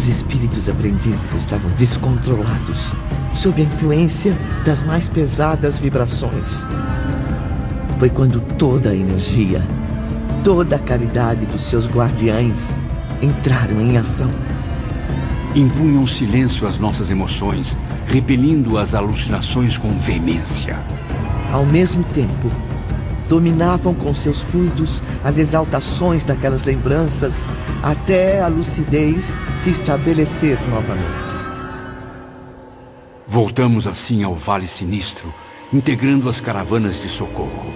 espíritos aprendizes estavam descontrolados, sob a influência das mais pesadas vibrações. Foi quando toda a energia, toda a caridade dos seus guardiães entraram em ação. Impunham silêncio às nossas emoções, repelindo as alucinações com veemência. Ao mesmo tempo, dominavam com seus fluidos as exaltações daquelas lembranças até a lucidez se estabelecer novamente. Voltamos assim ao Vale Sinistro, integrando as caravanas de socorro.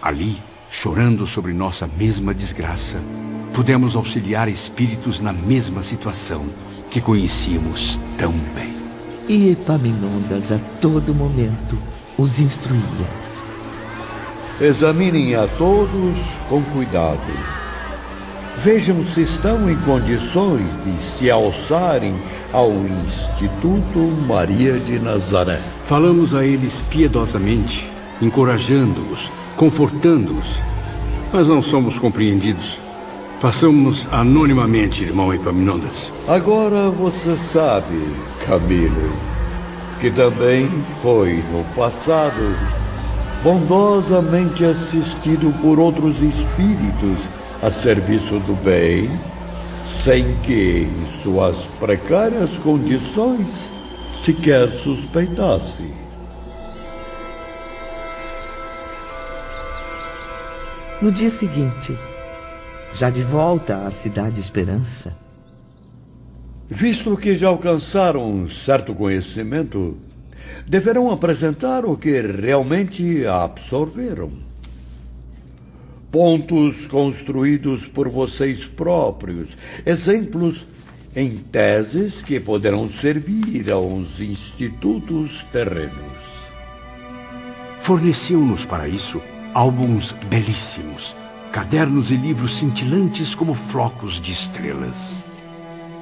Ali, chorando sobre nossa mesma desgraça, pudemos auxiliar espíritos na mesma situação que conhecíamos tão bem. E Epaminondas a todo momento os instruía. Examinem a todos com cuidado. Vejam se estão em condições de se alçarem ao Instituto Maria de Nazaré. Falamos a eles piedosamente, encorajando-os, confortando-os, mas não somos compreendidos. Façamos anonimamente, irmão Epaminondas. Agora você sabe, Camilo, que também foi no passado bondosamente assistido por outros espíritos a serviço do bem, sem que, em suas precárias condições, sequer suspeitasse. No dia seguinte, já de volta à Cidade Esperança, visto que já alcançaram um certo conhecimento, deverão apresentar o que realmente absorveram. Pontos construídos por vocês próprios, exemplos em teses que poderão servir aos institutos terrenos. Forneciam-nos para isso álbuns belíssimos, cadernos e livros cintilantes como flocos de estrelas.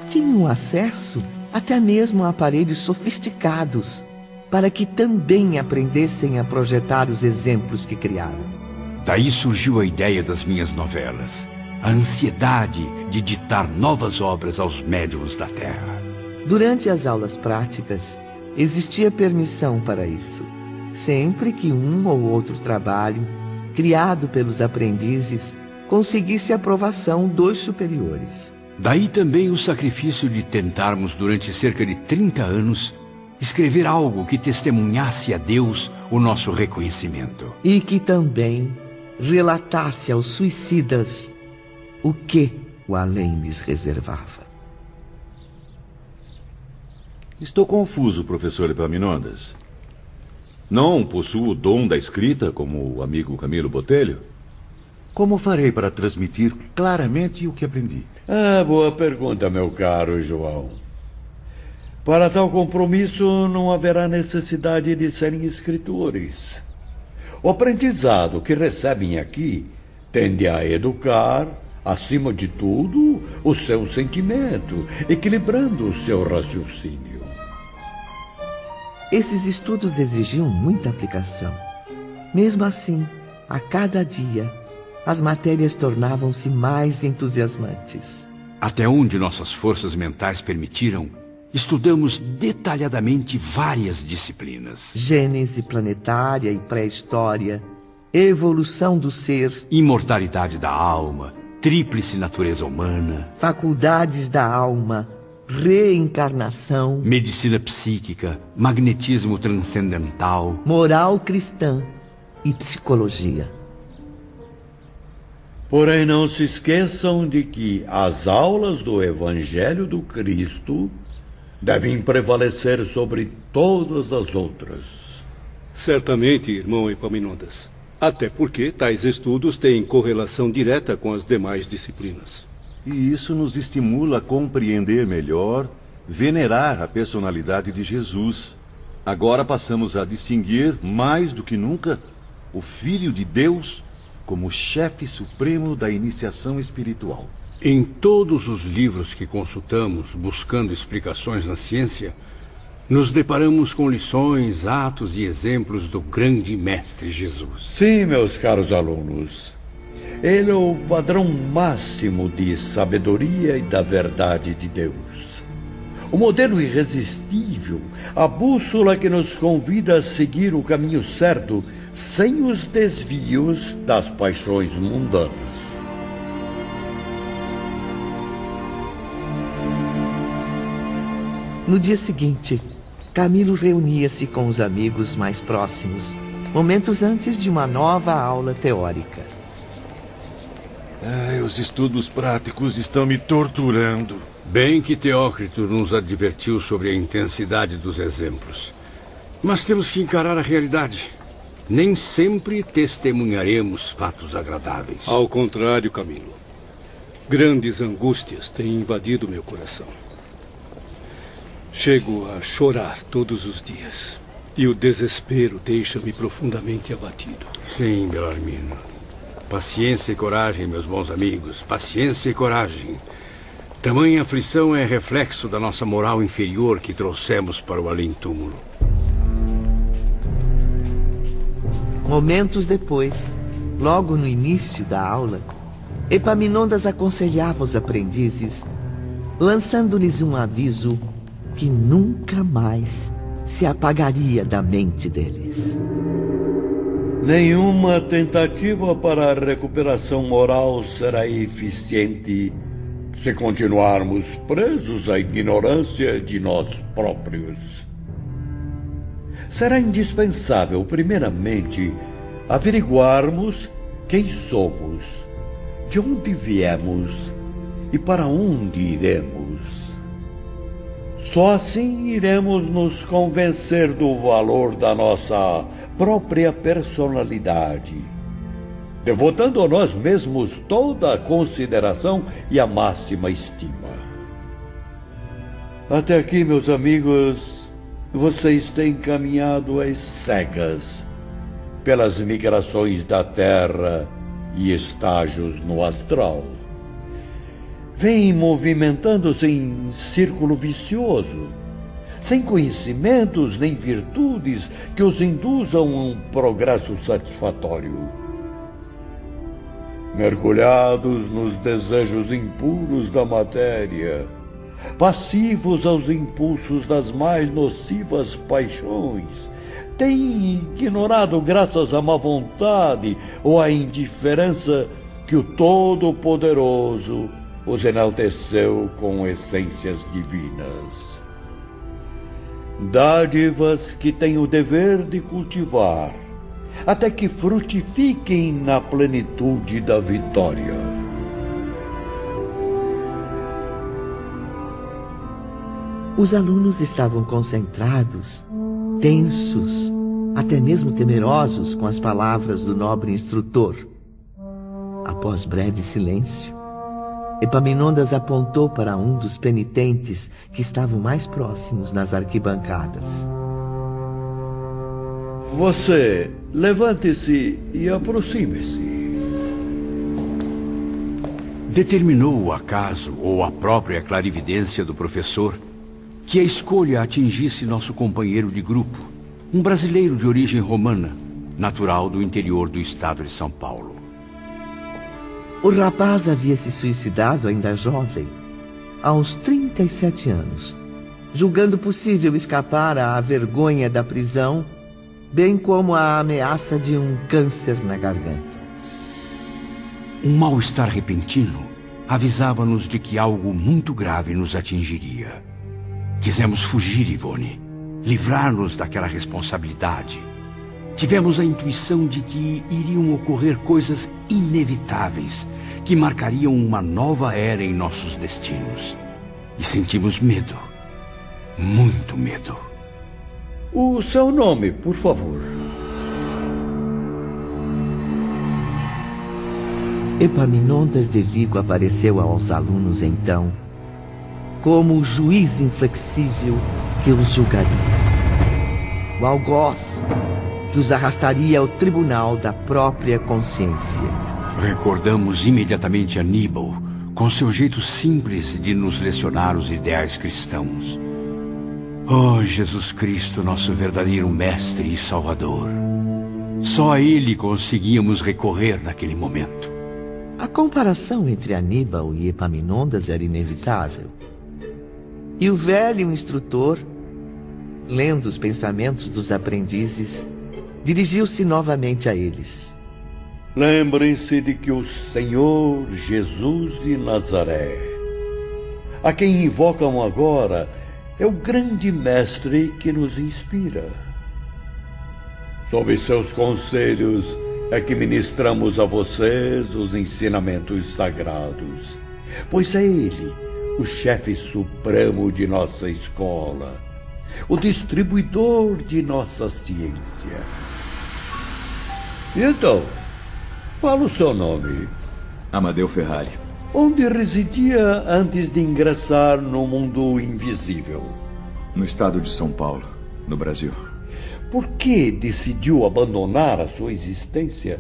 Tinham acesso até mesmo a aparelhos sofisticados, para que também aprendessem a projetar os exemplos que criaram. Daí surgiu a ideia das minhas novelas, a ansiedade de ditar novas obras aos médiuns da Terra. Durante as aulas práticas, existia permissão para isso, sempre que um ou outro trabalho, criado pelos aprendizes, conseguisse a aprovação dos superiores. Daí também o sacrifício de tentarmos, durante cerca de 30 anos, escrever algo que testemunhasse a Deus o nosso reconhecimento. E que também relatasse aos suicidas o que o além lhes reservava. Estou confuso, professor Epaminondas. Não possuo o dom da escrita, como o amigo Camilo Botelho? Como farei para transmitir claramente o que aprendi? Boa pergunta, meu caro João. Para tal compromisso, não haverá necessidade de serem escritores. O aprendizado que recebem aqui tende a educar, acima de tudo, o seu sentimento, equilibrando o seu raciocínio. Esses estudos exigiam muita aplicação. Mesmo assim, a cada dia, as matérias tornavam-se mais entusiasmantes. Até onde nossas forças mentais permitiram, estudamos detalhadamente várias disciplinas. Gênese planetária e pré-história, evolução do ser, imortalidade da alma, tríplice natureza humana, faculdades da alma, reencarnação, medicina psíquica, magnetismo transcendental, moral cristã e psicologia. Porém, não se esqueçam de que as aulas do Evangelho do Cristo devem prevalecer sobre todas as outras. Certamente, irmão Epaminondas. Até porque tais estudos têm correlação direta com as demais disciplinas. E isso nos estimula a compreender melhor, venerar a personalidade de Jesus. Agora passamos a distinguir, mais do que nunca, o Filho de Deus como chefe supremo da iniciação espiritual. Em todos os livros que consultamos, buscando explicações na ciência, nos deparamos com lições, atos e exemplos do grande Mestre Jesus. Sim, meus caros alunos. Ele é o padrão máximo de sabedoria e da verdade de Deus. O modelo irresistível, a bússola que nos convida a seguir o caminho certo, sem os desvios das paixões mundanas. No dia seguinte, Camilo reunia-se com os amigos mais próximos, momentos antes de uma nova aula teórica. Os estudos práticos estão me torturando. Bem que Teócrito nos advertiu sobre a intensidade dos exemplos. Mas temos que encarar a realidade. Nem sempre testemunharemos fatos agradáveis. Ao contrário, Camilo. Grandes angústias têm invadido meu coração. Chego a chorar todos os dias. E o desespero deixa-me profundamente abatido. Sim, Belarmino. Paciência e coragem, meus bons amigos. Paciência e coragem. Tamanha aflição é reflexo da nossa moral inferior que trouxemos para o além-túmulo. Momentos depois, logo no início da aula, Epaminondas aconselhava os aprendizes, lançando-lhes um aviso que nunca mais se apagaria da mente deles. Nenhuma tentativa para a recuperação moral será eficiente se continuarmos presos à ignorância de nós próprios. Será indispensável, primeiramente, averiguarmos quem somos, de onde viemos e para onde iremos. Só assim iremos nos convencer do valor da nossa própria personalidade, devotando a nós mesmos toda a consideração e a máxima estima. Até aqui, meus amigos, vocês têm caminhado às cegas pelas migrações da Terra e estágios no astral. Vêm movimentando-se em círculo vicioso, sem conhecimentos nem virtudes que os induzam a um progresso satisfatório. Mergulhados nos desejos impuros da matéria, passivos aos impulsos das mais nocivas paixões, têm ignorado, graças à má vontade ou à indiferença, que o Todo-Poderoso os enalteceu com essências divinas. Dádivas que têm o dever de cultivar, até que frutifiquem na plenitude da vitória. Os alunos estavam concentrados, tensos, até mesmo temerosos com as palavras do nobre instrutor. Após breve silêncio, Epaminondas apontou para um dos penitentes que estavam mais próximos nas arquibancadas. Você, levante-se e aproxime-se. Determinou o acaso ou a própria clarividência do professor que a escolha atingisse nosso companheiro de grupo, um brasileiro de origem romana, natural do interior do estado de São Paulo. O rapaz havia se suicidado ainda jovem, aos 37 anos, julgando possível escapar à vergonha da prisão, bem como à ameaça de um câncer na garganta. Um mal-estar repentino avisava-nos de que algo muito grave nos atingiria. Quisemos fugir, Ivone, livrar-nos daquela responsabilidade. Tivemos a intuição de que iriam ocorrer coisas inevitáveis que marcariam uma nova era em nossos destinos. E sentimos medo, muito medo. O seu nome, por favor. Epaminondas de Vigo apareceu aos alunos então como o juiz inflexível que os julgaria. O algoz que os arrastaria ao tribunal da própria consciência. Recordamos imediatamente Aníbal, com seu jeito simples de nos lecionar os ideais cristãos. Oh, Jesus Cristo, nosso verdadeiro mestre e salvador. Só a ele conseguíamos recorrer naquele momento. A comparação entre Aníbal e Epaminondas era inevitável. E o velho instrutor, lendo os pensamentos dos aprendizes, dirigiu-se novamente a eles. Lembrem-se de que o Senhor Jesus de Nazaré, a quem invocam agora, é o grande mestre que nos inspira. Sob seus conselhos é que ministramos a vocês os ensinamentos sagrados, pois é ele o chefe supremo de nossa escola, o distribuidor de nossa ciência. E então, qual o seu nome? Amadeu Ferrari. Onde residia antes de ingressar no mundo invisível? No estado de São Paulo, no Brasil. Por que decidiu abandonar a sua existência,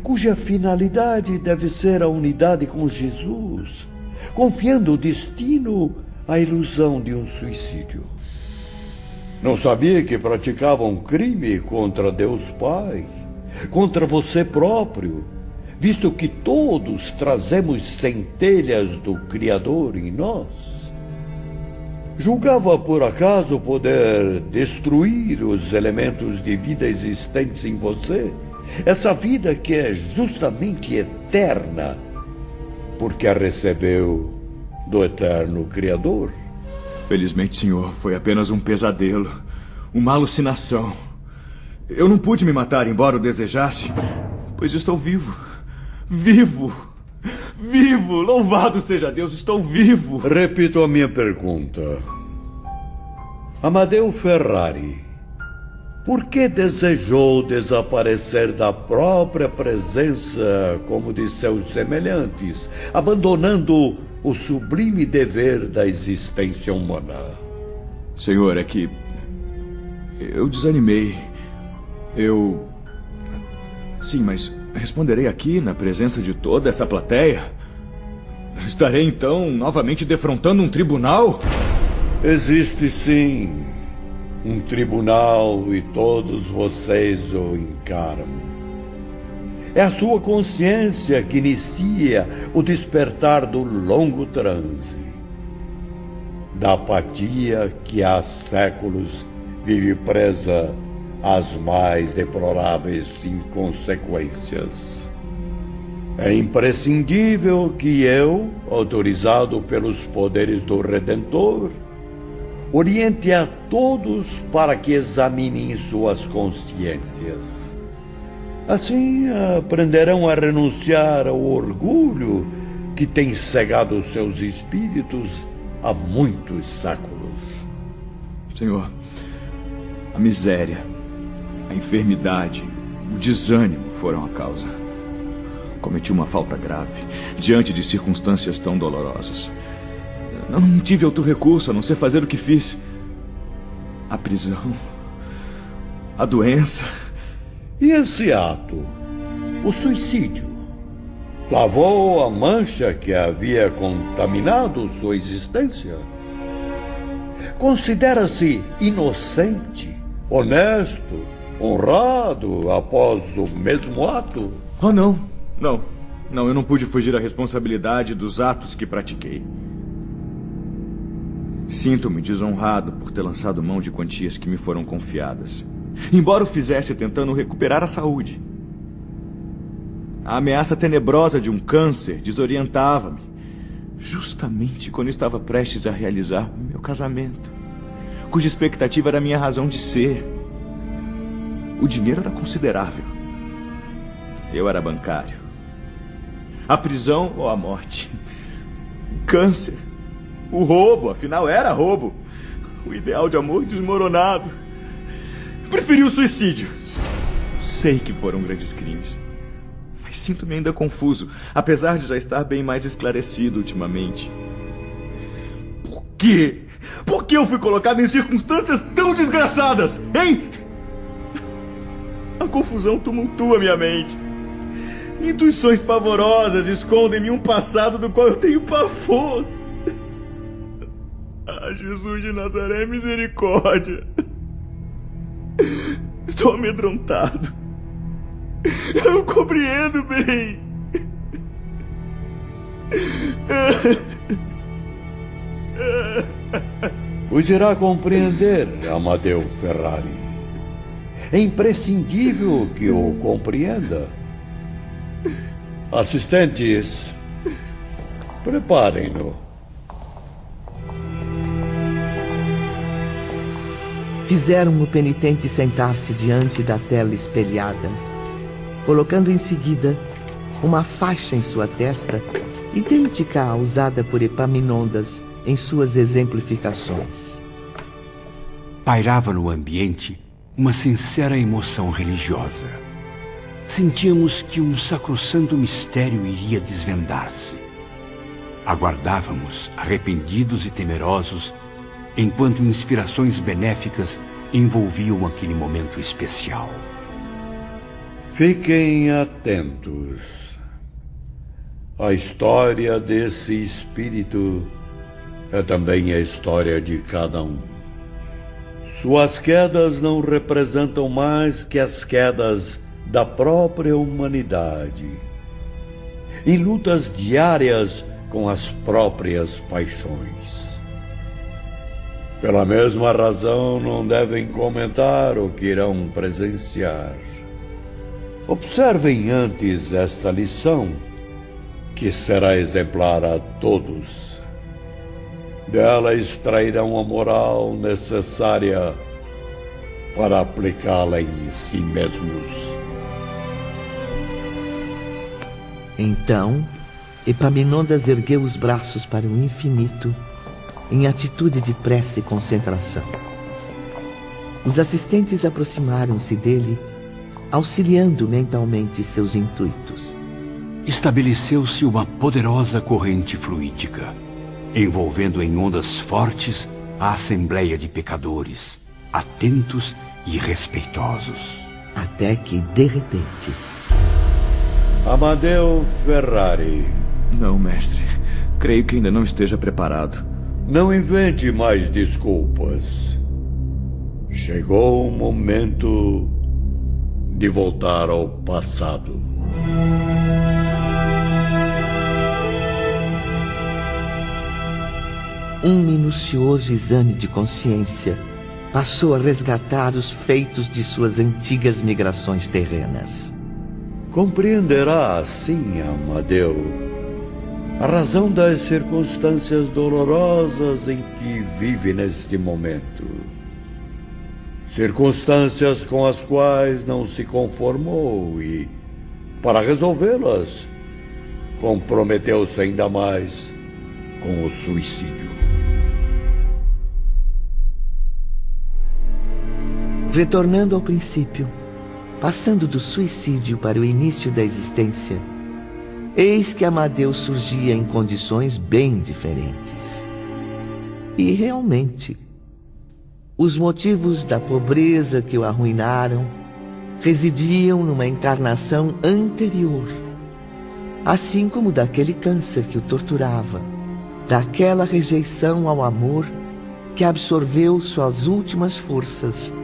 cuja finalidade deve ser a unidade com Jesus, confiando o destino à ilusão de um suicídio? Não sabia que praticava um crime contra Deus Pai, contra você próprio, visto que todos trazemos centelhas do Criador em nós? Julgava por acaso poder destruir os elementos de vida existentes em você? Essa vida que é justamente eterna, porque a recebeu do eterno Criador? Felizmente, senhor, foi apenas um pesadelo, uma alucinação. Eu não pude me matar, embora o desejasse, pois estou vivo. Vivo! Vivo! Louvado seja Deus, estou vivo! Repito a minha pergunta. Amadeu Ferrari, por que desejou desaparecer da própria presença como de seus semelhantes, abandonando o sublime dever da existência humana? Senhor, é que eu desanimei. Sim, mas responderei aqui na presença de toda essa plateia? Estarei então novamente defrontando um tribunal? Existe sim um tribunal e todos vocês o encaram. É a sua consciência que inicia o despertar do longo transe, da apatia que há séculos vive presa às mais deploráveis inconsequências. É imprescindível que eu, autorizado pelos poderes do Redentor, oriente a todos para que examinem suas consciências. Assim aprenderão a renunciar ao orgulho que tem cegado os seus espíritos há muitos séculos. Senhor, a miséria, a enfermidade, o desânimo foram a causa. Cometi uma falta grave diante de circunstâncias tão dolorosas. Não tive outro recurso a não ser fazer o que fiz. A prisão, a doença. E esse ato, o suicídio, lavou a mancha que havia contaminado sua existência? Considera-se inocente, honesto, honrado após o mesmo ato? Oh, não, eu não pude fugir à responsabilidade dos atos que pratiquei. Sinto-me desonrado por ter lançado mão de quantias que me foram confiadas, embora o fizesse tentando recuperar a saúde. A ameaça tenebrosa de um câncer desorientava-me, justamente quando estava prestes a realizar meu casamento, cuja expectativa era a minha razão de ser. O dinheiro era considerável. Eu era bancário. A prisão ou a morte. O câncer. O roubo, afinal era roubo. O ideal de amor desmoronado. Preferi o suicídio. Sei que foram grandes crimes, mas sinto-me ainda confuso, apesar de já estar bem mais esclarecido ultimamente. Por quê? Por que eu fui colocado em circunstâncias tão desgraçadas, hein? A confusão tumultua minha mente. Intuições pavorosas escondem-me um passado do qual eu tenho pavor. Ah, Jesus de Nazaré, misericórdia. Estou amedrontado. Eu compreendo bem. Os irá compreender, Amadeu Ferrari. É imprescindível que o compreenda. Assistentes, preparem-no. Fizeram o penitente sentar-se diante da tela espelhada, colocando em seguida uma faixa em sua testa, idêntica à usada por Epaminondas em suas exemplificações. Pairava no ambiente uma sincera emoção religiosa. Sentíamos que um sacrossanto mistério iria desvendar-se. Aguardávamos, arrependidos e temerosos, enquanto inspirações benéficas envolviam aquele momento especial. Fiquem atentos. A história desse espírito é também a história de cada um. Suas quedas não representam mais que as quedas da própria humanidade, em lutas diárias com as próprias paixões. Pela mesma razão, não devem comentar o que irão presenciar. Observem antes esta lição, que será exemplar a todos. Dela extrairão a moral necessária para aplicá-la em si mesmos. Então, Epaminondas ergueu os braços para o infinito, em atitude de prece e concentração. Os assistentes aproximaram-se dele, auxiliando mentalmente seus intuitos. Estabeleceu-se uma poderosa corrente fluídica, envolvendo em ondas fortes a assembleia de pecadores, atentos e respeitosos. Até que, de repente... Amadeu Ferrari. Não, mestre. Creio que ainda não esteja preparado. Não invente mais desculpas. Chegou o momento de voltar ao passado. Um minucioso exame de consciência passou a resgatar os feitos de suas antigas migrações terrenas. Compreenderá assim, Amadeu, a razão das circunstâncias dolorosas em que vive neste momento. Circunstâncias com as quais não se conformou e, para resolvê-las, comprometeu-se ainda mais com o suicídio. Retornando ao princípio, passando do suicídio para o início da existência, eis que Amadeu surgia em condições bem diferentes. E realmente, os motivos da pobreza que o arruinaram residiam numa encarnação anterior, assim como daquele câncer que o torturava, daquela rejeição ao amor que absorveu suas últimas forças,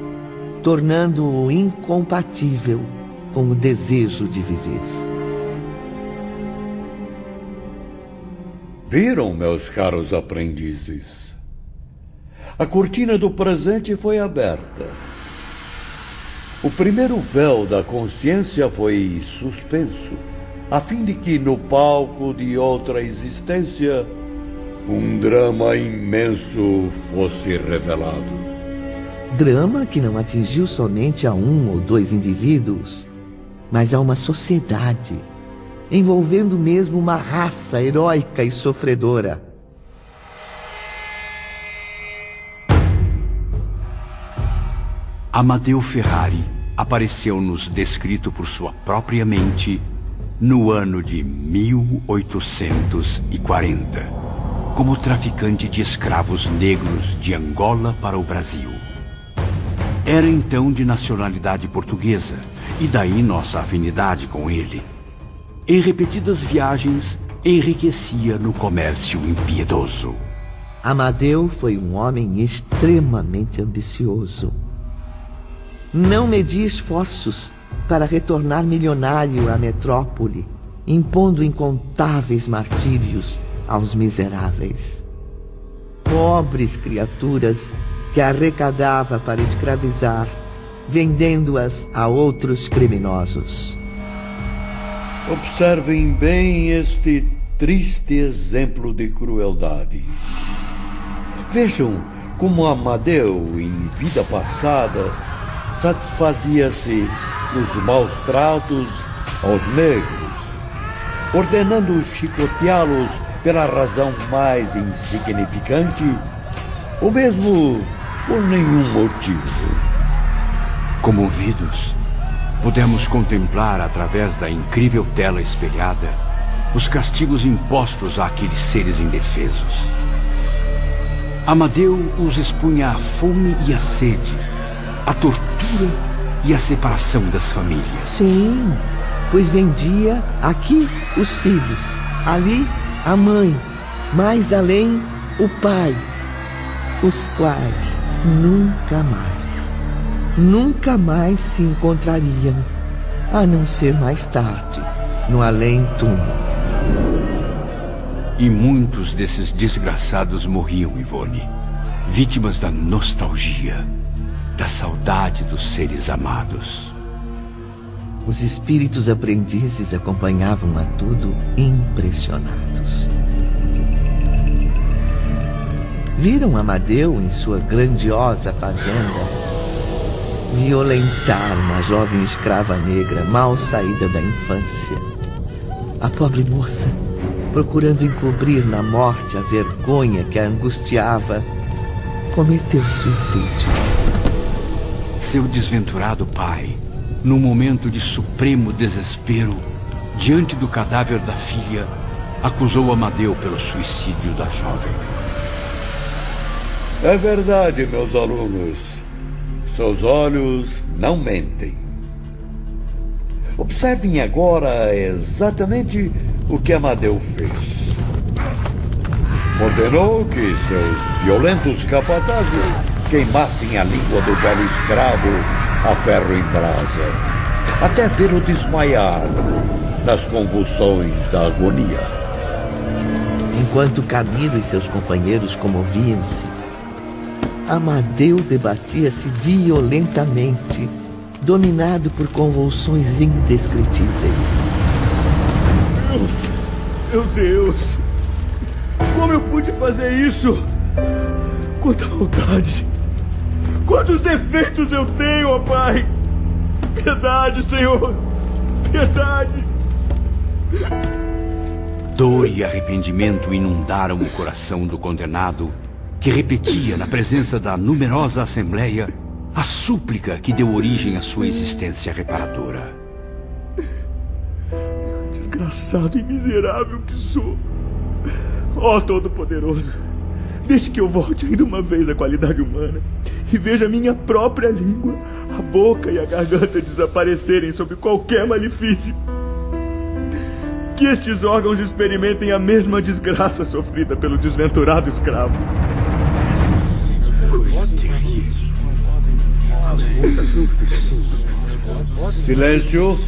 tornando-o incompatível com o desejo de viver. Viram, meus caros aprendizes? A cortina do presente foi aberta. O primeiro véu da consciência foi suspenso, a fim de que no palco de outra existência um drama imenso fosse revelado. Drama que não atingiu somente a um ou dois indivíduos, mas a uma sociedade, envolvendo mesmo uma raça heróica e sofredora. Amadeu Ferrari apareceu-nos descrito por sua própria mente no ano de 1840, como traficante de escravos negros de Angola para o Brasil. Era então de nacionalidade portuguesa, e daí nossa afinidade com ele. Em repetidas viagens, enriquecia no comércio impiedoso. Amadeu foi um homem extremamente ambicioso. Não media esforços para retornar milionário à metrópole, impondo incontáveis martírios aos miseráveis. Pobres criaturas que arrecadava para escravizar, vendendo-as a outros criminosos. Observem bem este triste exemplo de crueldade. Vejam como Amadeu, em vida passada, satisfazia-se dos maus tratos aos negros, ordenando chicoteá-los pela razão mais insignificante, ou mesmo por nenhum motivo. Comovidos, pudemos contemplar através da incrível tela espelhada os castigos impostos àqueles seres indefesos. Amadeu os expunha à fome e à sede, à tortura e à separação das famílias. Sim, pois vendia aqui os filhos, ali a mãe, mais além o pai, os quais nunca mais se encontrariam, a não ser mais tarde, no além-túmulo. E muitos desses desgraçados morriam, Ivone, vítimas da nostalgia, da saudade dos seres amados. Os espíritos aprendizes acompanhavam a tudo impressionados. Viram Amadeu em sua grandiosa fazenda violentar uma jovem escrava negra mal saída da infância. A pobre moça, procurando encobrir na morte a vergonha que a angustiava, cometeu suicídio. Seu desventurado pai, num momento de supremo desespero, diante do cadáver da filha, acusou Amadeu pelo suicídio da jovem. É verdade, meus alunos. Seus olhos não mentem. Observem agora exatamente o que Amadeu fez. Ordenou que seus violentos capatazes queimassem a língua do velho escravo a ferro em brasa, até vê-lo desmaiar nas convulsões da agonia. Enquanto Camilo e seus companheiros comoviam-se, Amadeu debatia-se violentamente, dominado por convulsões indescritíveis. Meu Deus! Como eu pude fazer isso? Quanta maldade! Quantos defeitos eu tenho, ó Pai! Piedade, Senhor! Piedade! Dor e arrependimento inundaram o coração do condenado, que repetia na presença da numerosa assembleia a súplica que deu origem à sua existência reparadora. Desgraçado e miserável que sou! Ó Todo-Poderoso, deixe que eu volte ainda uma vez à qualidade humana e veja minha própria língua, a boca e a garganta desaparecerem sob qualquer malefício. Que estes órgãos experimentem a mesma desgraça sofrida pelo desventurado escravo. Silêncio.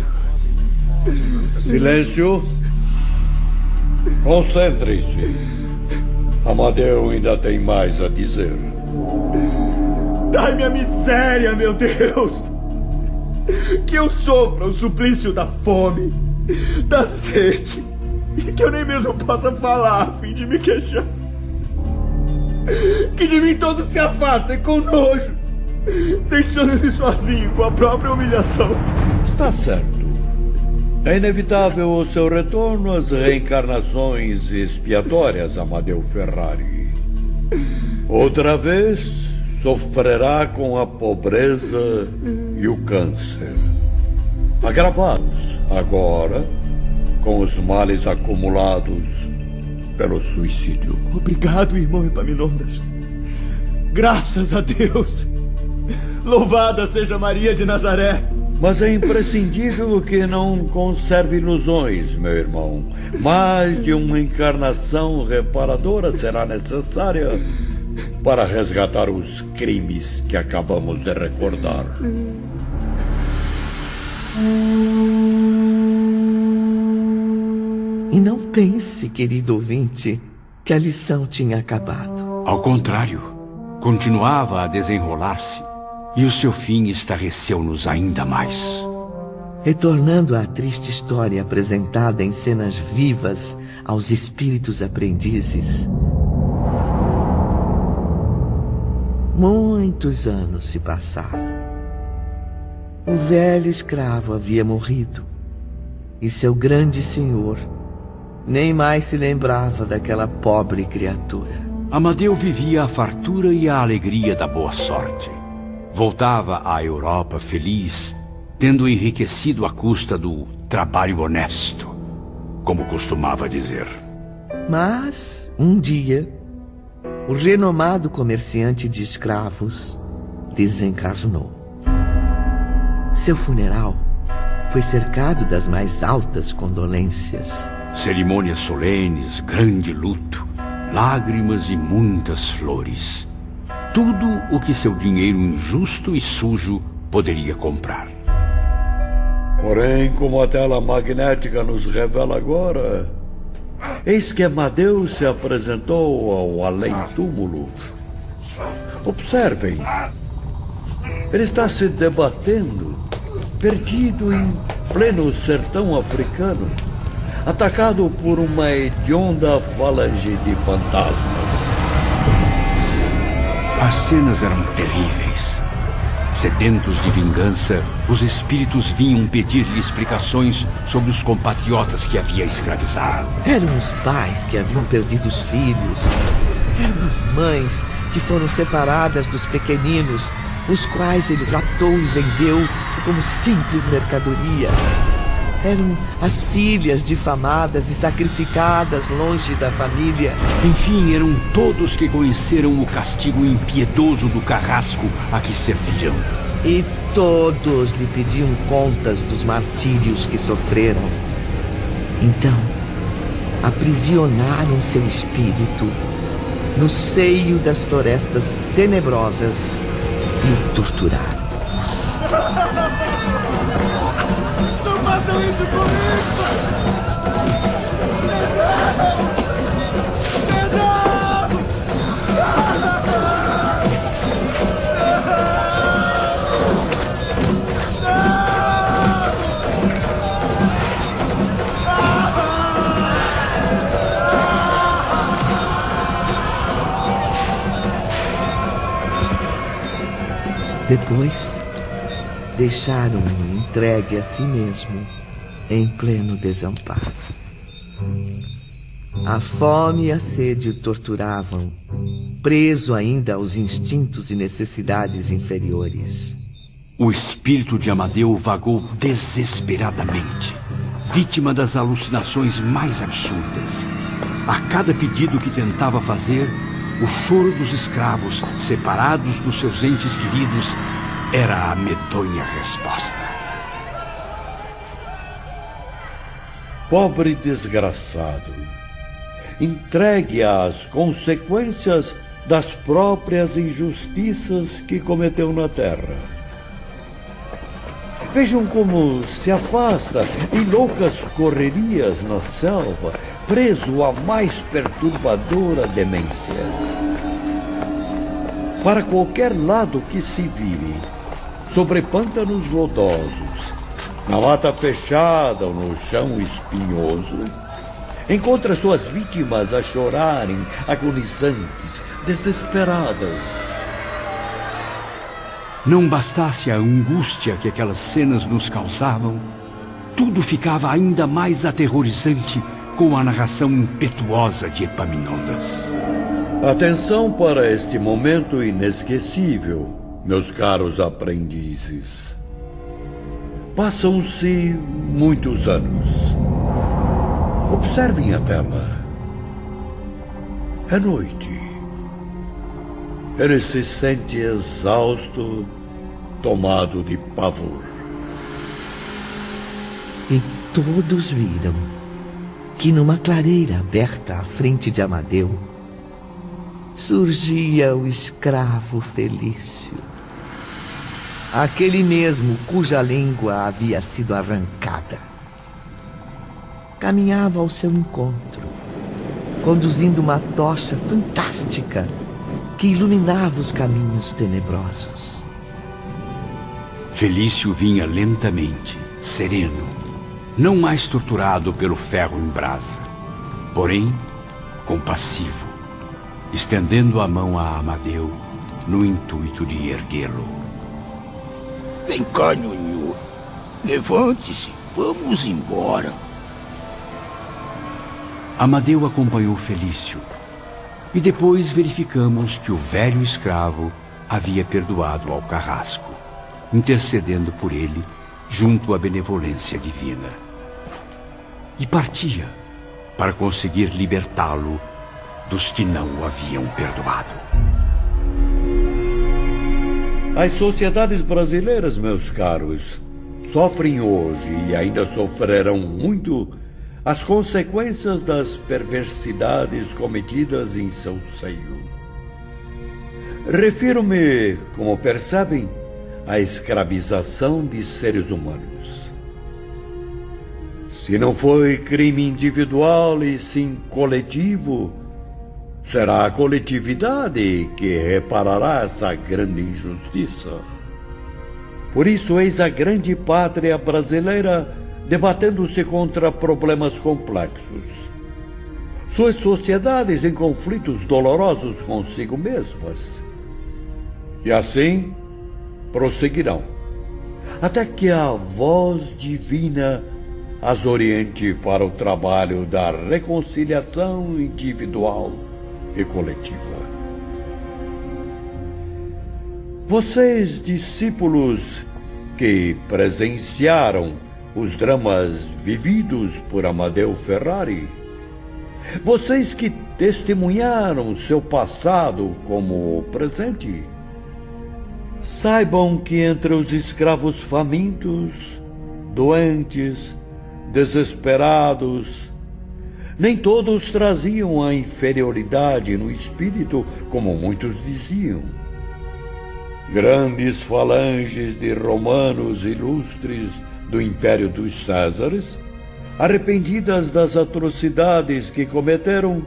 Silêncio. Concentrem-se. Amadeu ainda tem mais a dizer. Dai-me a miséria, meu Deus! Que eu sofra o suplício da fome, da sede, e que eu nem mesmo possa falar a fim de me queixar. Que de mim todos se afastem com nojo, deixando-me sozinho com a própria humilhação. Está certo. É inevitável o seu retorno às reencarnações expiatórias, Amadeu Ferrari. Outra vez, sofrerá com a pobreza e o câncer, agravados agora com os males acumulados pelo suicídio. Obrigado, irmão Epaminondas. Graças a Deus. Louvada seja Maria de Nazaré. Mas é imprescindível que não conserve ilusões, meu irmão. Mais de uma encarnação reparadora será necessária para resgatar os crimes que acabamos de recordar. E não pense, querido ouvinte, que a lição tinha acabado. Ao contrário, continuava a desenrolar-se, e o seu fim estarreceu-nos ainda mais. Retornando à triste história apresentada em cenas vivas aos espíritos aprendizes, muitos anos se passaram. O velho escravo havia morrido, e seu grande senhor nem mais se lembrava daquela pobre criatura. Amadeu vivia a fartura e a alegria da boa sorte. Voltava à Europa feliz, tendo enriquecido à custa do trabalho honesto, como costumava dizer. Mas, um dia, o renomado comerciante de escravos desencarnou. Seu funeral foi cercado das mais altas condolências. Cerimônias solenes, grande luto, lágrimas e muitas flores. Tudo o que seu dinheiro injusto e sujo poderia comprar. Porém, como a tela magnética nos revela agora, eis que Amadeu se apresentou ao além-túmulo. Observem, ele está se debatendo, perdido em pleno sertão africano, atacado por uma hedionda falange de fantasmas. As cenas eram terríveis. Sedentos de vingança, os espíritos vinham pedir-lhe explicações sobre os compatriotas que havia escravizado. Eram os pais que haviam perdido os filhos. Eram as mães que foram separadas dos pequeninos, os quais ele raptou e vendeu como simples mercadoria. Eram as filhas difamadas e sacrificadas longe da família. Enfim, eram todos que conheceram o castigo impiedoso do carrasco a que serviram. E todos lhe pediam contas dos martírios que sofreram. Então, aprisionaram seu espírito no seio das florestas tenebrosas e o torturaram. Não façam isso comigo! Depois, deixaram-no entregue a si mesmo, em pleno desamparo. A fome e a sede o torturavam, preso ainda aos instintos e necessidades inferiores. O espírito de Amadeu vagou desesperadamente, vítima das alucinações mais absurdas. A cada pedido que tentava fazer, o choro dos escravos, separados dos seus entes queridos, era a medonha resposta. Pobre desgraçado, entregue às consequências das próprias injustiças que cometeu na terra. Vejam como se afasta em loucas correrias na selva, preso à mais perturbadora demência. Para qualquer lado que se vire, sobre pântanos lodosos, na mata fechada ou no chão espinhoso, encontra suas vítimas a chorarem, agonizantes, desesperadas. Não bastasse a angústia que aquelas cenas nos causavam, tudo ficava ainda mais aterrorizante com a narração impetuosa de Epaminondas. Atenção para este momento inesquecível, meus caros aprendizes. Passam-se muitos anos. Observem a tela. É noite. Ele se sente exausto, tomado de pavor. E todos viram que numa clareira aberta à frente de Amadeu surgia o escravo Felício, aquele mesmo cuja língua havia sido arrancada. caminhava ao seu encontro, conduzindo uma tocha fantástica que iluminava os caminhos tenebrosos. Felício vinha lentamente, sereno, não mais torturado pelo ferro em brasa, porém compassivo, estendendo a mão a Amadeu no intuito de erguê-lo. Vem cá, Nhonhô. Levante-se, vamos embora. Amadeu acompanhou Felício e depois verificamos que o velho escravo havia perdoado ao carrasco, intercedendo por ele junto à benevolência divina. E partia para conseguir libertá-lo dos que não o haviam perdoado. As sociedades brasileiras, meus caros, sofrem hoje e ainda sofrerão muito as consequências das perversidades cometidas em seu seio. Refiro-me, como percebem, à escravização de seres humanos. Se não foi crime individual e sim coletivo, será a coletividade que reparará essa grande injustiça. Por isso, eis a grande pátria brasileira debatendo-se contra problemas complexos. Suas sociedades em conflitos dolorosos consigo mesmas. E assim prosseguirão, até que a voz divina as oriente para o trabalho da reconciliação individual e coletiva. Vocês, discípulos que presenciaram os dramas vividos por Amadeu Ferrari, vocês que testemunharam seu passado como presente, saibam que entre os escravos famintos, doentes, desesperados, nem todos traziam a inferioridade no espírito, como muitos diziam. Grandes falanges de romanos ilustres do Império dos Césares, arrependidas das atrocidades que cometeram,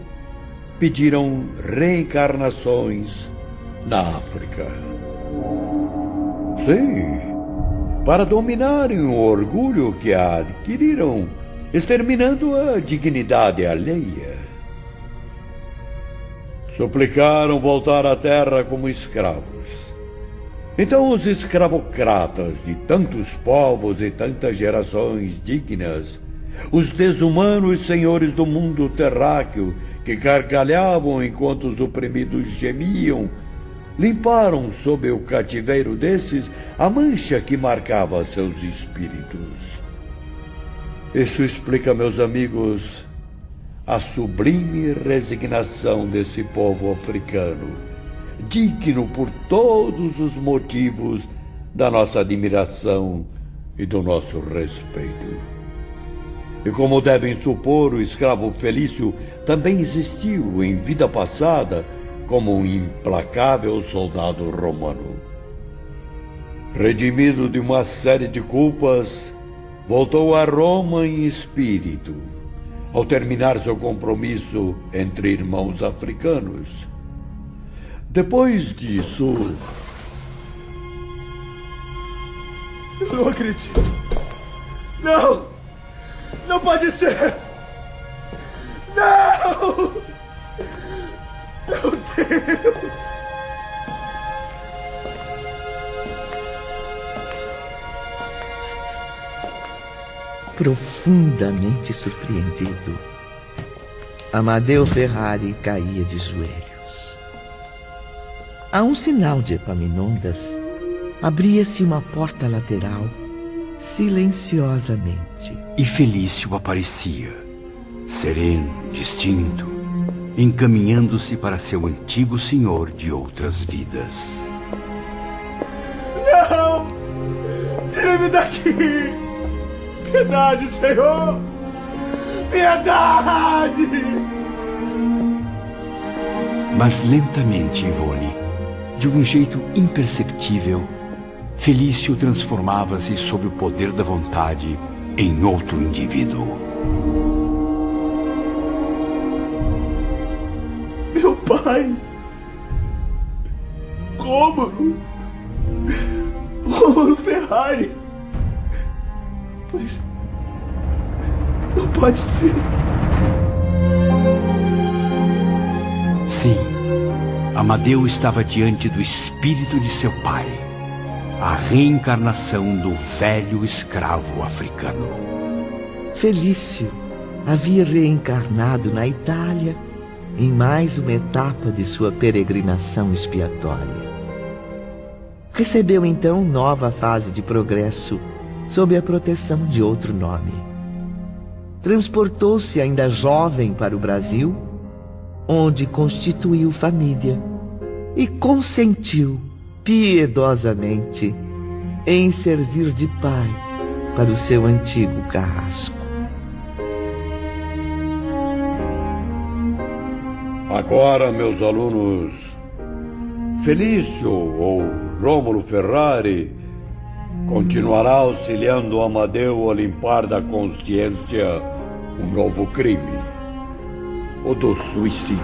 pediram reencarnações na África. Sim, para dominarem o orgulho que adquiriram, exterminando a dignidade alheia. Suplicaram voltar à terra como escravos. Então os escravocratas de tantos povos e tantas gerações dignas, os desumanos senhores do mundo terráqueo que gargalhavam enquanto os oprimidos gemiam, limparam sob o cativeiro desses a mancha que marcava seus espíritos. Isso explica, meus amigos, a sublime resignação desse povo africano, digno por todos os motivos da nossa admiração e do nosso respeito. E como devem supor, o escravo Felício também existiu em vida passada como um implacável soldado romano. Redimido de uma série de culpas, voltou a Roma em espírito, ao terminar seu compromisso entre irmãos africanos. Depois disso... Eu não acredito. Não! Não pode ser! Não! Meu Deus! Profundamente surpreendido, Amadeu Ferrari caía de joelhos. A um sinal de Epaminondas, abria-se uma porta lateral silenciosamente. E Felício aparecia, sereno, distinto, encaminhando-se para seu antigo senhor de outras vidas. Não! Tire-me daqui! Piedade, Senhor! Piedade! Mas lentamente, Ivone, de um jeito imperceptível, Felício transformava-se sob o poder da vontade em outro indivíduo. Meu pai! Rômulo Ferrari! Mas não pode ser. Sim, Amadeu estava diante do espírito de seu pai, a reencarnação do velho escravo africano. Felício havia reencarnado na Itália em mais uma etapa de sua peregrinação expiatória. Recebeu então nova fase de progresso sob a proteção de outro nome. Transportou-se ainda jovem para o Brasil, onde constituiu família e consentiu piedosamente em servir de pai para o seu antigo carrasco. Agora, meus alunos, Felício ou Rômulo Ferrari continuará auxiliando Amadeu a limpar da consciência um novo crime, o do suicídio.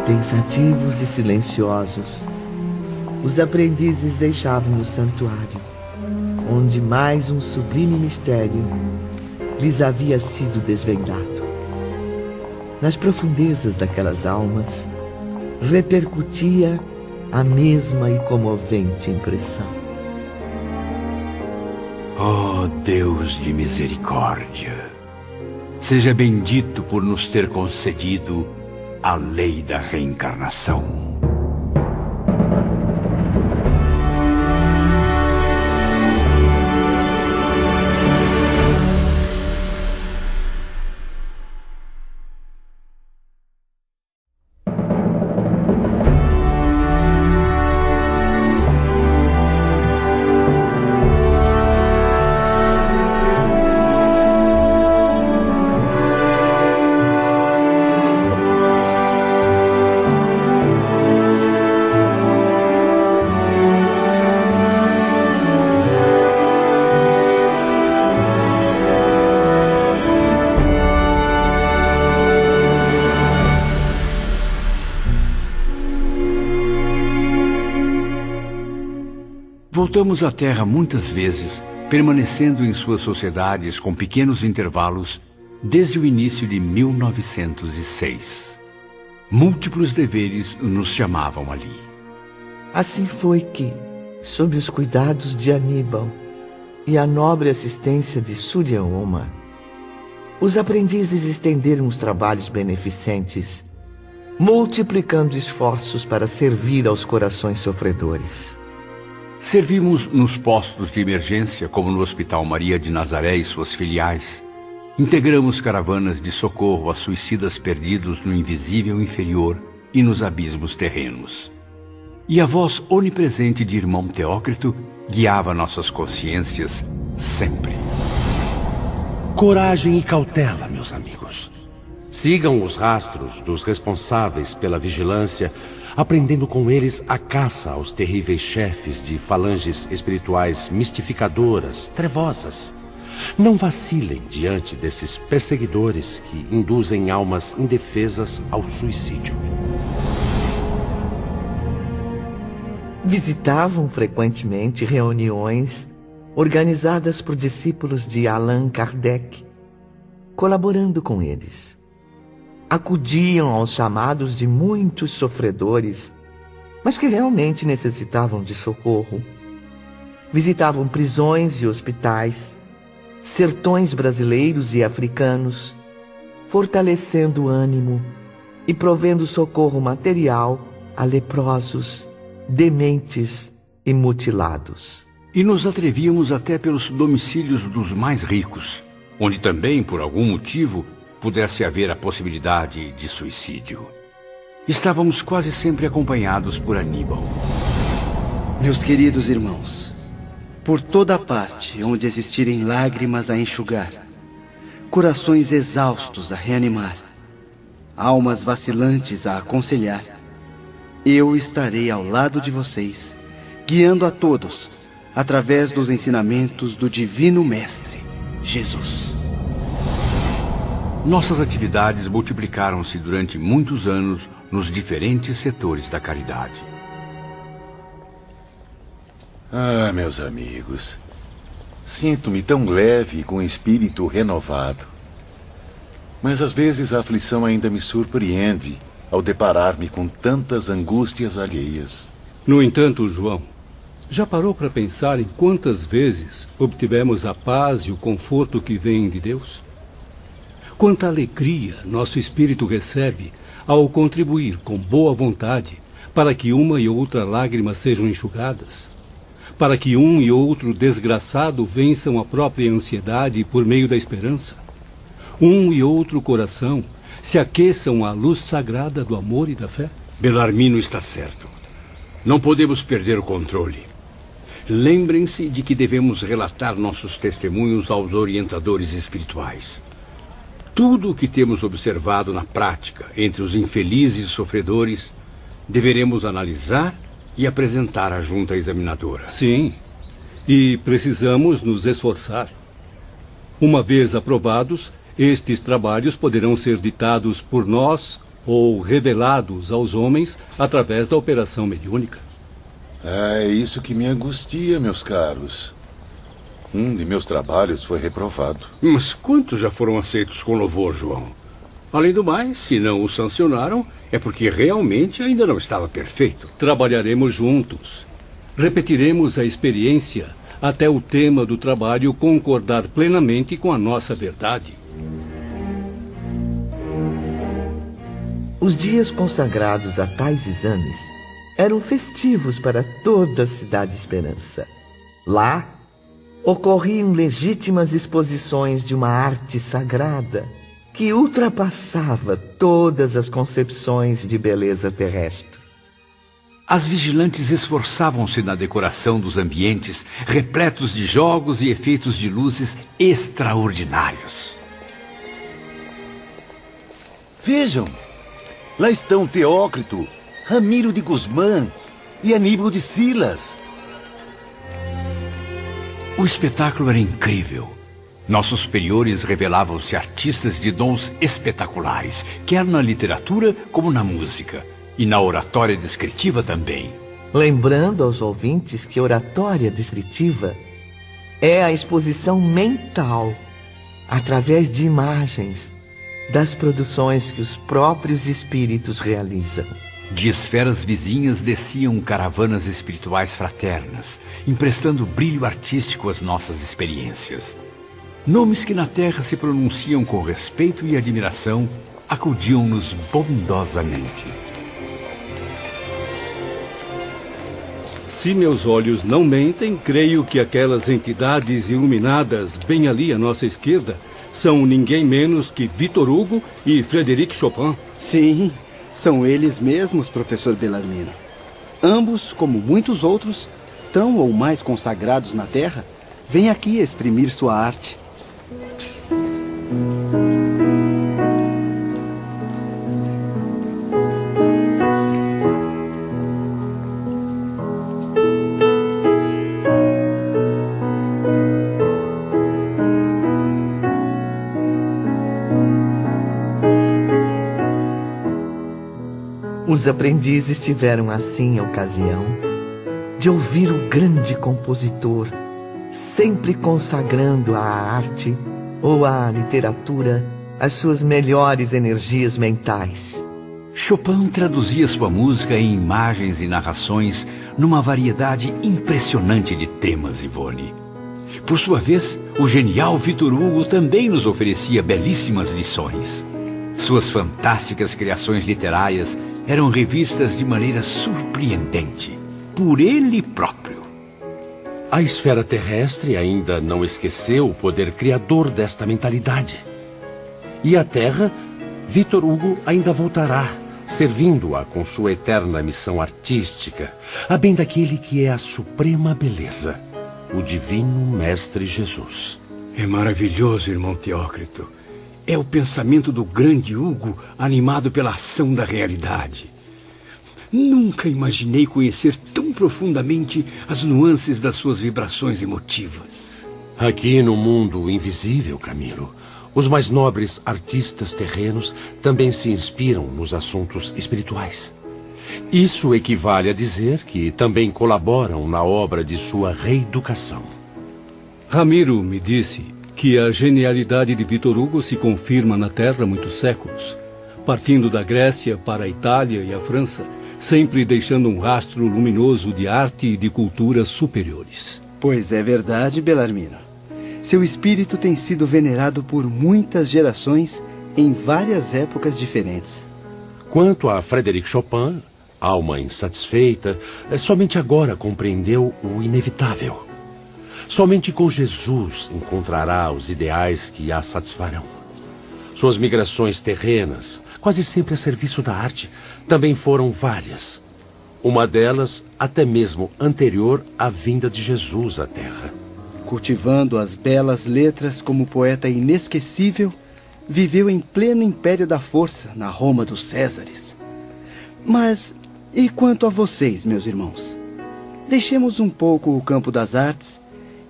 Pensativos e silenciosos, os aprendizes deixavam o santuário, onde mais um sublime mistério lhes havia sido desvendado. Nas profundezas daquelas almas repercutia a mesma e comovente impressão. Oh, Deus de misericórdia, seja bendito por nos ter concedido a lei da reencarnação. Voltamos à Terra muitas vezes, permanecendo em suas sociedades com pequenos intervalos desde o início de 1906. Múltiplos deveres nos chamavam ali. Assim foi que, sob os cuidados de Aníbal e a nobre assistência de Suryaoma, os aprendizes estenderam os trabalhos beneficentes, multiplicando esforços para servir aos corações sofredores. Servimos nos postos de emergência, como no Hospital Maria de Nazaré e suas filiais. Integramos caravanas de socorro a suicidas perdidos no invisível inferior e nos abismos terrenos. E a voz onipresente de irmão Teócrito guiava nossas consciências sempre. Coragem e cautela, meus amigos. Sigam os rastros dos responsáveis pela vigilância, aprendendo com eles a caça aos terríveis chefes de falanges espirituais mistificadoras, trevosas. Não vacilem diante desses perseguidores que induzem almas indefesas ao suicídio. Visitavam frequentemente reuniões organizadas por discípulos de Allan Kardec, colaborando com eles. Acudiam aos chamados de muitos sofredores, mas que realmente necessitavam de socorro. Visitavam prisões e hospitais, sertões brasileiros e africanos, fortalecendo o ânimo e provendo socorro material a leprosos, dementes e mutilados. E nos atrevíamos até pelos domicílios dos mais ricos, onde também, por algum motivo, pudesse haver a possibilidade de suicídio. Estávamos quase sempre acompanhados por Aníbal. Meus queridos irmãos, por toda parte onde existirem lágrimas a enxugar, corações exaustos a reanimar, almas vacilantes a aconselhar, eu estarei ao lado de vocês, guiando a todos através dos ensinamentos do Divino Mestre, Jesus. Nossas atividades multiplicaram-se durante muitos anos nos diferentes setores da caridade. Ah, meus amigos, sinto-me tão leve e com espírito renovado. Mas às vezes a aflição ainda me surpreende ao deparar-me com tantas angústias alheias. No entanto, João, já parou para pensar em quantas vezes obtivemos a paz e o conforto que vêm de Deus? Quanta alegria nosso espírito recebe ao contribuir com boa vontade para que uma e outra lágrima sejam enxugadas, para que um e outro desgraçado vençam a própria ansiedade por meio da esperança, um e outro coração se aqueçam à luz sagrada do amor e da fé. Belarmino está certo. Não podemos perder o controle. Lembrem-se de que devemos relatar nossos testemunhos aos orientadores espirituais. Tudo o que temos observado na prática entre os infelizes e sofredores, deveremos analisar e apresentar à junta examinadora. Sim, e precisamos nos esforçar. Uma vez aprovados, estes trabalhos poderão ser ditados por nós ou revelados aos homens através da operação mediúnica. É isso que me angustia, meus caros. Um de meus trabalhos foi reprovado. Mas quantos já foram aceitos com louvor, João? Além do mais, se não o sancionaram, é porque realmente ainda não estava perfeito. Trabalharemos juntos. Repetiremos a experiência até o tema do trabalho concordar plenamente com a nossa verdade. Os dias consagrados a tais exames eram festivos para toda a Cidade Esperança. Lá, ocorriam legítimas exposições de uma arte sagrada que ultrapassava todas as concepções de beleza terrestre. As vigilantes esforçavam-se na decoração dos ambientes, repletos de jogos e efeitos de luzes extraordinários. Vejam, lá estão Teócrito, Ramiro de Guzmán e Aníbal de Silas. O espetáculo era incrível. Nossos superiores revelavam-se artistas de dons espetaculares, quer na literatura como na música, e na oratória descritiva também. Lembrando aos ouvintes que oratória descritiva é a exposição mental, através de imagens, das produções que os próprios espíritos realizam. De esferas vizinhas desciam caravanas espirituais fraternas, emprestando brilho artístico às nossas experiências. Nomes que na Terra se pronunciam com respeito e admiração acudiam-nos bondosamente. Se meus olhos não mentem, creio que aquelas entidades iluminadas bem ali à nossa esquerda são ninguém menos que Victor Hugo e Frédéric Chopin. Sim, são eles mesmos, professor Belarmino. Ambos, como muitos outros, tão ou mais consagrados na Terra, vêm aqui exprimir sua arte. Os aprendizes tiveram assim a ocasião de ouvir o grande compositor, sempre consagrando à arte ou à literatura as suas melhores energias mentais. Chopin traduzia sua música em imagens e narrações numa variedade impressionante de temas, Ivone. Por sua vez, o genial Victor Hugo também nos oferecia belíssimas lições. Suas fantásticas criações literárias eram revistas de maneira surpreendente, por ele próprio. A esfera terrestre ainda não esqueceu o poder criador desta mentalidade. E a Terra, Victor Hugo ainda voltará, servindo-a com sua eterna missão artística, a bem daquele que é a suprema beleza, o Divino Mestre Jesus. É maravilhoso, irmão Teócrito. É o pensamento do grande Hugo animado pela ação da realidade. Nunca imaginei conhecer tão profundamente as nuances das suas vibrações emotivas. Aqui no mundo invisível, Camilo, os mais nobres artistas terrenos também se inspiram nos assuntos espirituais. Isso equivale a dizer que também colaboram na obra de sua reeducação. Ramiro me disse que a genialidade de Victor Hugo se confirma na Terra há muitos séculos, partindo da Grécia para a Itália e a França, sempre deixando um rastro luminoso de arte e de cultura superiores. Pois é verdade, Belarmino. Seu espírito tem sido venerado por muitas gerações em várias épocas diferentes. Quanto a Frédéric Chopin, alma insatisfeita, somente agora compreendeu o inevitável. Somente com Jesus encontrará os ideais que a satisfarão. Suas migrações terrenas, quase sempre a serviço da arte, também foram várias. Uma delas até mesmo anterior à vinda de Jesus à Terra. Cultivando as belas letras como poeta inesquecível, viveu em pleno império da força, na Roma dos Césares. Mas, e quanto a vocês, meus irmãos? Deixemos um pouco o campo das artes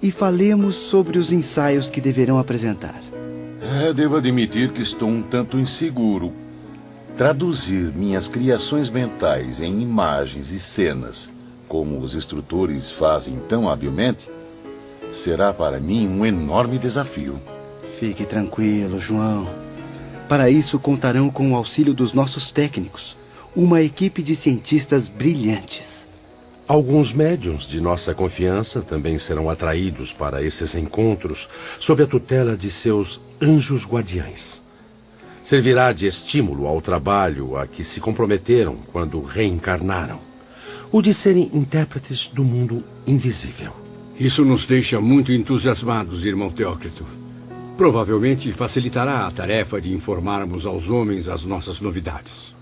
e falemos sobre os ensaios que deverão apresentar. Devo admitir que estou um tanto inseguro. Traduzir minhas criações mentais em imagens e cenas, como os instrutores fazem tão habilmente, será para mim um enorme desafio. Fique tranquilo, João. Para isso contarão com o auxílio dos nossos técnicos, uma equipe de cientistas brilhantes. Alguns médiuns de nossa confiança também serão atraídos para esses encontros sob a tutela de seus anjos guardiães. Servirá de estímulo ao trabalho a que se comprometeram quando reencarnaram, o de serem intérpretes do mundo invisível. Isso nos deixa muito entusiasmados, irmão Teócrito. Provavelmente facilitará a tarefa de informarmos aos homens as nossas novidades.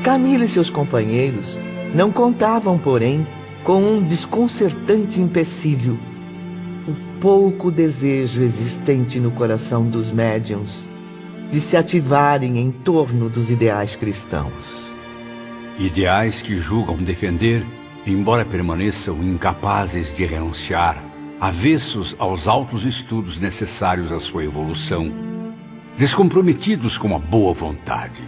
Camilo e seus companheiros não contavam, porém, com um desconcertante empecilho: o pouco desejo existente no coração dos médiuns de se ativarem em torno dos ideais cristãos. Ideais que julgam defender, embora permaneçam incapazes de renunciar, avessos aos altos estudos necessários à sua evolução, descomprometidos com a boa vontade.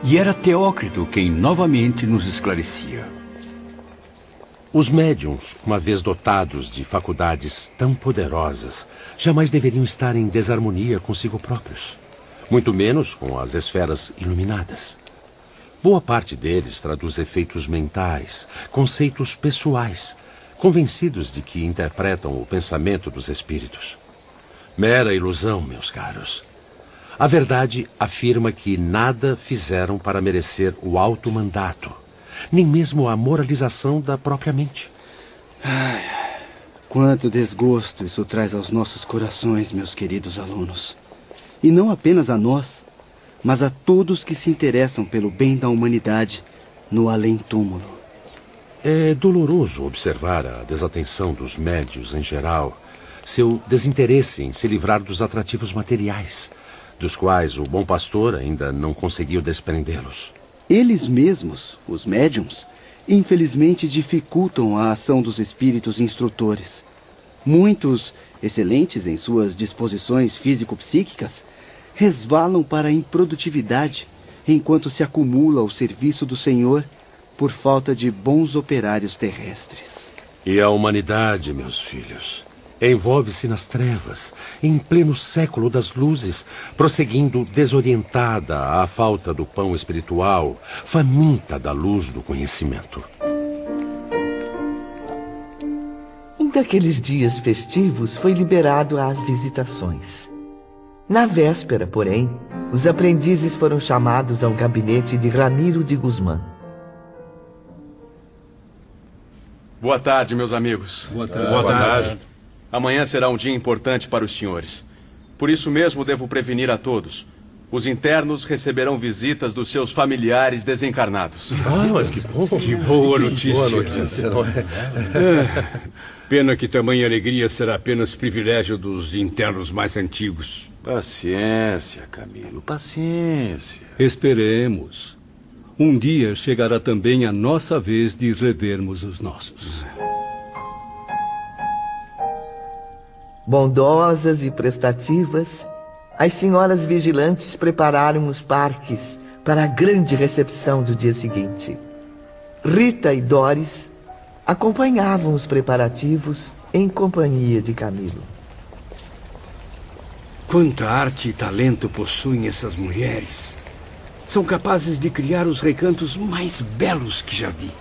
E era Teócrito quem novamente nos esclarecia. Os médiuns, uma vez dotados de faculdades tão poderosas, jamais deveriam estar em desarmonia consigo próprios, muito menos com as esferas iluminadas. Boa parte deles traduz efeitos mentais, conceitos pessoais, convencidos de que interpretam o pensamento dos espíritos. Mera ilusão, meus caros. A verdade afirma que nada fizeram para merecer o alto mandato, nem mesmo a moralização da própria mente. Ai, quanto desgosto isso traz aos nossos corações, meus queridos alunos. E não apenas a nós, mas a todos que se interessam pelo bem da humanidade no além-túmulo. É doloroso observar a desatenção dos médiuns em geral, seu desinteresse em se livrar dos atrativos materiais, dos quais o bom pastor ainda não conseguiu desprendê-los. Eles mesmos, os médiuns, infelizmente dificultam a ação dos espíritos instrutores. Muitos, excelentes em suas disposições físico-psíquicas, resvalam para a improdutividade, enquanto se acumula ao serviço do Senhor por falta de bons operários terrestres. E a humanidade, meus filhos, envolve-se nas trevas, em pleno século das luzes, prosseguindo desorientada à falta do pão espiritual, faminta da luz do conhecimento. Um daqueles dias festivos foi liberado às visitações. Na véspera, porém, os aprendizes foram chamados ao gabinete de Ramiro de Guzmán. Boa tarde, meus amigos. Boa tarde. Boa tarde. Amanhã será um dia importante para os senhores. Por isso mesmo devo prevenir a todos. Os internos receberão visitas dos seus familiares desencarnados. Mas que bom. Que boa notícia. Boa notícia, não é? Pena que tamanha alegria será apenas privilégio dos internos mais antigos. Paciência, Camilo, paciência. Esperemos. Um dia chegará também a nossa vez de revermos os nossos. Bondosas e prestativas, as senhoras vigilantes prepararam os parques para a grande recepção do dia seguinte. Rita e Doris acompanhavam os preparativos em companhia de Camilo. Quanta arte e talento possuem essas mulheres. São capazes de criar os recantos mais belos que já vi.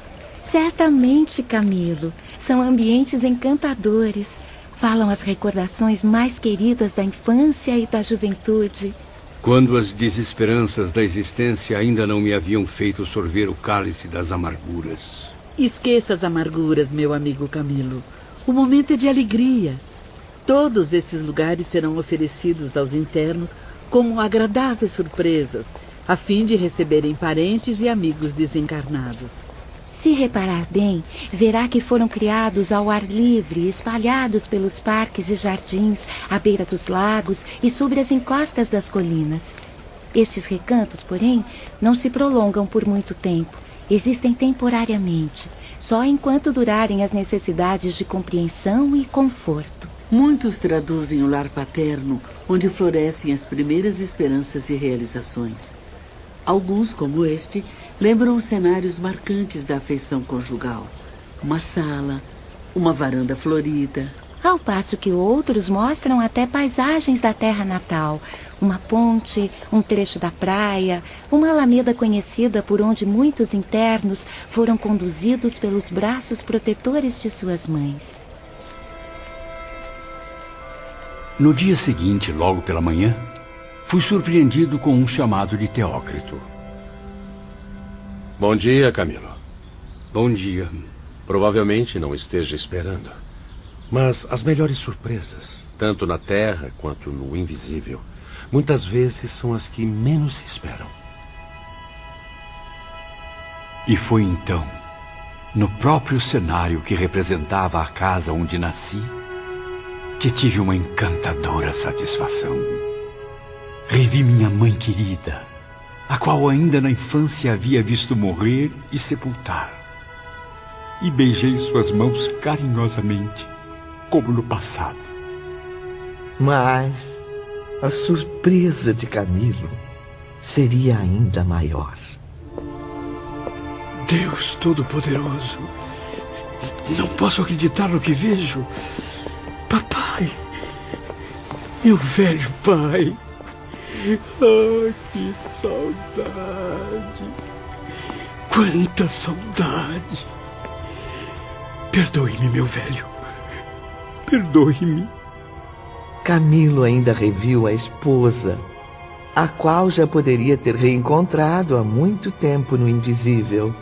Certamente, Camilo. São ambientes encantadores. Falam as recordações mais queridas da infância e da juventude. Quando as desesperanças da existência ainda não me haviam feito sorver o cálice das amarguras. Esqueça as amarguras, meu amigo Camilo. O momento é de alegria. Todos esses lugares serão oferecidos aos internos como agradáveis surpresas, a fim de receberem parentes e amigos desencarnados. Se reparar bem, verá que foram criados ao ar livre, espalhados pelos parques e jardins, à beira dos lagos e sobre as encostas das colinas. Estes recantos, porém, não se prolongam por muito tempo. Existem temporariamente, só enquanto durarem as necessidades de compreensão e conforto. Muitos traduzem o lar paterno, onde florescem as primeiras esperanças e realizações. Alguns, como este, lembram os cenários marcantes da afeição conjugal. Uma sala, uma varanda florida. Ao passo que outros mostram até paisagens da terra natal. Uma ponte, um trecho da praia, uma alameda conhecida por onde muitos internos foram conduzidos pelos braços protetores de suas mães. No dia seguinte, logo pela manhã, fui surpreendido com um chamado de Teócrito. Bom dia, Camilo. Bom dia. Provavelmente não esteja esperando. Mas as melhores surpresas, tanto na terra quanto no invisível, muitas vezes são as que menos se esperam. E foi então, no próprio cenário que representava a casa onde nasci, que tive uma encantadora satisfação. Revi minha mãe querida, a qual ainda na infância havia visto morrer e sepultar. E beijei suas mãos carinhosamente, como no passado. Mas a surpresa de Camilo seria ainda maior. Deus Todo-Poderoso, não posso acreditar no que vejo. Papai, meu velho pai. Ah, que saudade! Quanta saudade! Perdoe-me, meu velho. Perdoe-me. Camilo ainda reviu a esposa, a qual já poderia ter reencontrado há muito tempo no invisível,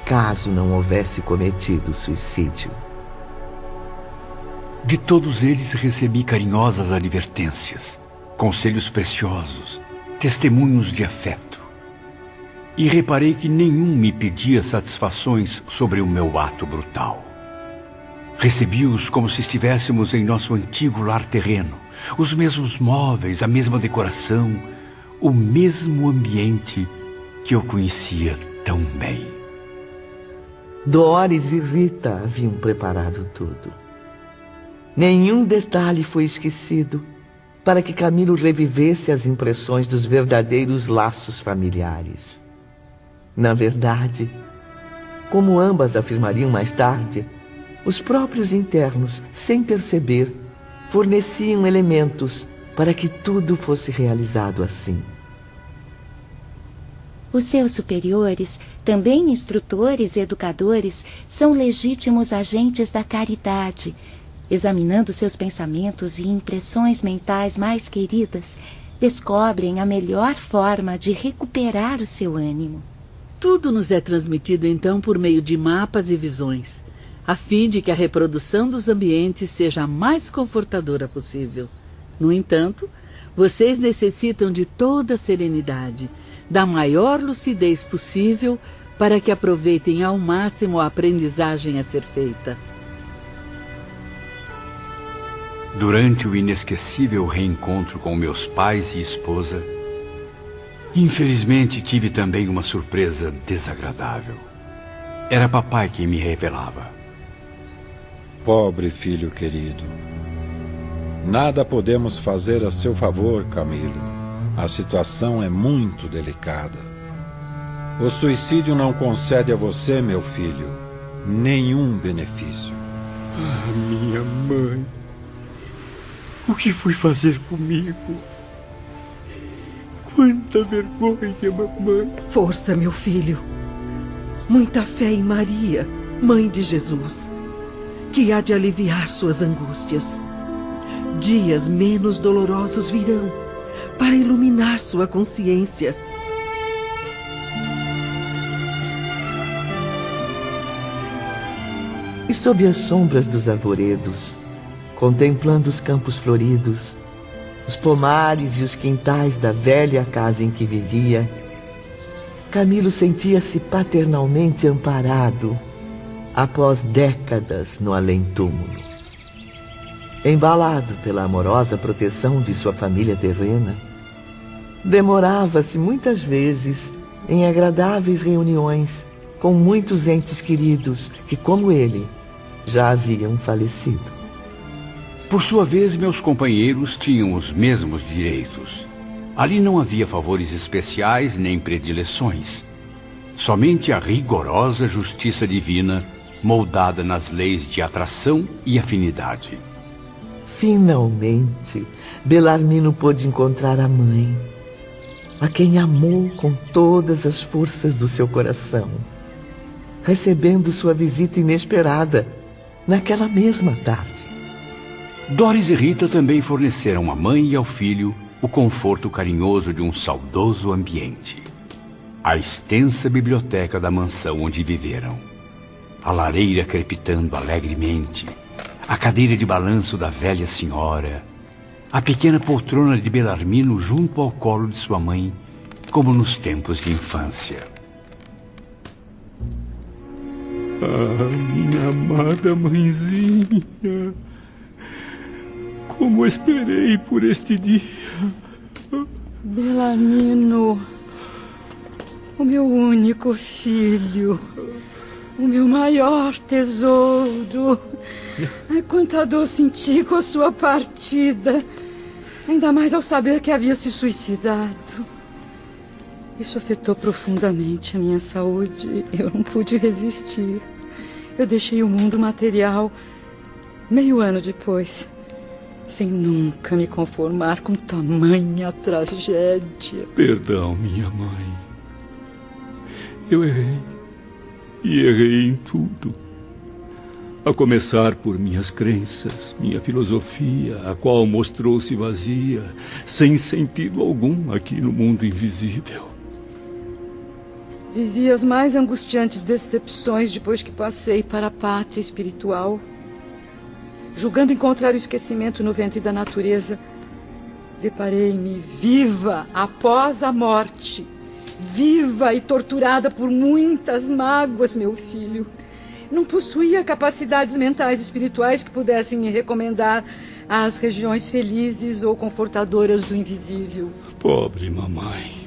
caso não houvesse cometido suicídio. De todos eles recebi carinhosas advertências, conselhos preciosos, testemunhos de afeto. E reparei que nenhum me pedia satisfações sobre o meu ato brutal. Recebi-os como se estivéssemos em nosso antigo lar terreno, os mesmos móveis, a mesma decoração, o mesmo ambiente que eu conhecia tão bem. Doris e Rita haviam preparado tudo. Nenhum detalhe foi esquecido para que Camilo revivesse as impressões dos verdadeiros laços familiares. Na verdade, como ambas afirmariam mais tarde, os próprios internos, sem perceber, forneciam elementos para que tudo fosse realizado assim. Os seus superiores, também instrutores e educadores, são legítimos agentes da caridade. Examinando seus pensamentos e impressões mentais mais queridas, descobrem a melhor forma de recuperar o seu ânimo. Tudo nos é transmitido, então, por meio de mapas e visões, a fim de que a reprodução dos ambientes seja a mais confortadora possível. No entanto, vocês necessitam de toda a serenidade, da maior lucidez possível, para que aproveitem ao máximo a aprendizagem a ser feita. Durante o inesquecível reencontro com meus pais e esposa, infelizmente tive também uma surpresa desagradável. Era papai quem me revelava. Pobre filho querido. Nada podemos fazer a seu favor, Camilo. A situação é muito delicada. O suicídio não concede a você, meu filho, nenhum benefício. Ah, minha mãe. O que foi fazer comigo? Quanta vergonha, mamãe. Força, meu filho. Muita fé em Maria, mãe de Jesus, que há de aliviar suas angústias. Dias menos dolorosos virão para iluminar sua consciência. E sob as sombras dos arvoredos, contemplando os campos floridos, os pomares e os quintais da velha casa em que vivia, Camilo sentia-se paternalmente amparado após décadas no além-túmulo. Embalado pela amorosa proteção de sua família terrena, demorava-se muitas vezes em agradáveis reuniões com muitos entes queridos que, como ele, já haviam falecido. Por sua vez, meus companheiros tinham os mesmos direitos. Ali não havia favores especiais nem predileções. Somente a rigorosa justiça divina, moldada nas leis de atração e afinidade. Finalmente, Belarmino pôde encontrar a mãe, a quem amou com todas as forças do seu coração, recebendo sua visita inesperada naquela mesma tarde. Doris e Rita também forneceram à mãe e ao filho o conforto carinhoso de um saudoso ambiente. A extensa biblioteca da mansão onde viveram, a lareira crepitando alegremente, a cadeira de balanço da velha senhora, a pequena poltrona de Belarmino junto ao colo de sua mãe, como nos tempos de infância. Ah, minha amada mãezinha, como esperei por este dia. Belarmino, o meu único filho, o meu maior tesouro. Ai, quanta dor senti com a sua partida, ainda mais ao saber que havia se suicidado. Isso afetou profundamente a minha saúde. Eu não pude resistir. Eu deixei o mundo material meio ano depois, sem nunca me conformar com tamanha tragédia. Perdão, minha mãe. Eu errei. E errei em tudo. A começar por minhas crenças, minha filosofia, a qual mostrou-se vazia, sem sentido algum aqui no mundo invisível. Vivi as mais angustiantes decepções depois que passei para a pátria espiritual. Julgando encontrar o esquecimento no ventre da natureza, deparei-me viva após a morte, viva e torturada por muitas mágoas, meu filho. Não possuía capacidades mentais e espirituais que pudessem me recomendar às regiões felizes ou confortadoras do invisível. Pobre mamãe.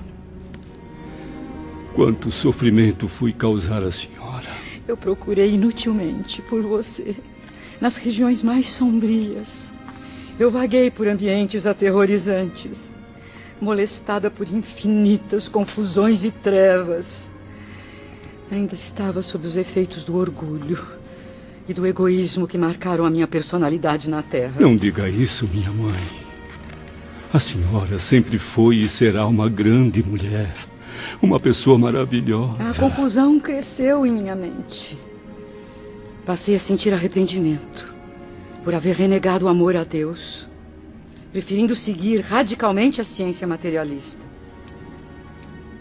Quanto sofrimento fui causar à senhora. Eu procurei inutilmente por você, nas regiões mais sombrias. Eu vaguei por ambientes aterrorizantes, molestada por infinitas confusões e trevas. Ainda estava sob os efeitos do orgulho e do egoísmo que marcaram a minha personalidade na Terra. Não diga isso, minha mãe. A senhora sempre foi e será uma grande mulher, uma pessoa maravilhosa. A confusão cresceu em minha mente. Passei a sentir arrependimento por haver renegado o amor a Deus, preferindo seguir radicalmente a ciência materialista.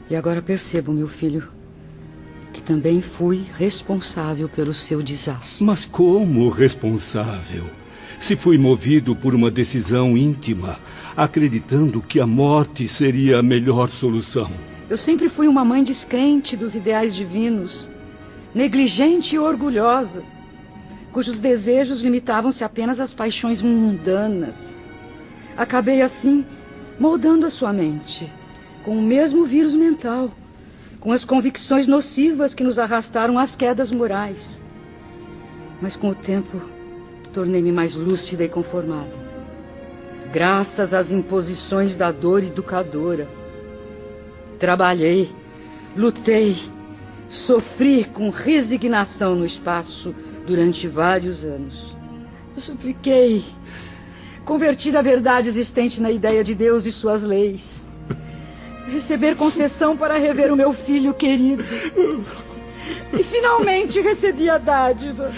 E agora percebo, meu filho, que também fui responsável pelo seu desastre. Mas como responsável? Se fui movido por uma decisão íntima, acreditando que a morte seria a melhor solução. Eu sempre fui uma mãe descrente dos ideais divinos, negligente e orgulhosa. cujos desejos limitavam-se apenas às paixões mundanas. Acabei, assim, moldando a sua mente, com o mesmo vírus mental, com as convicções nocivas que nos arrastaram às quedas morais. Mas com o tempo, tornei-me mais lúcida e conformada, graças às imposições da dor educadora. Trabalhei, lutei, sofri com resignação no espaço durante vários anos. Eu supliquei, converti a verdade existente na ideia de Deus e suas leis, receber concessão para rever o meu filho querido. E finalmente recebi a dádiva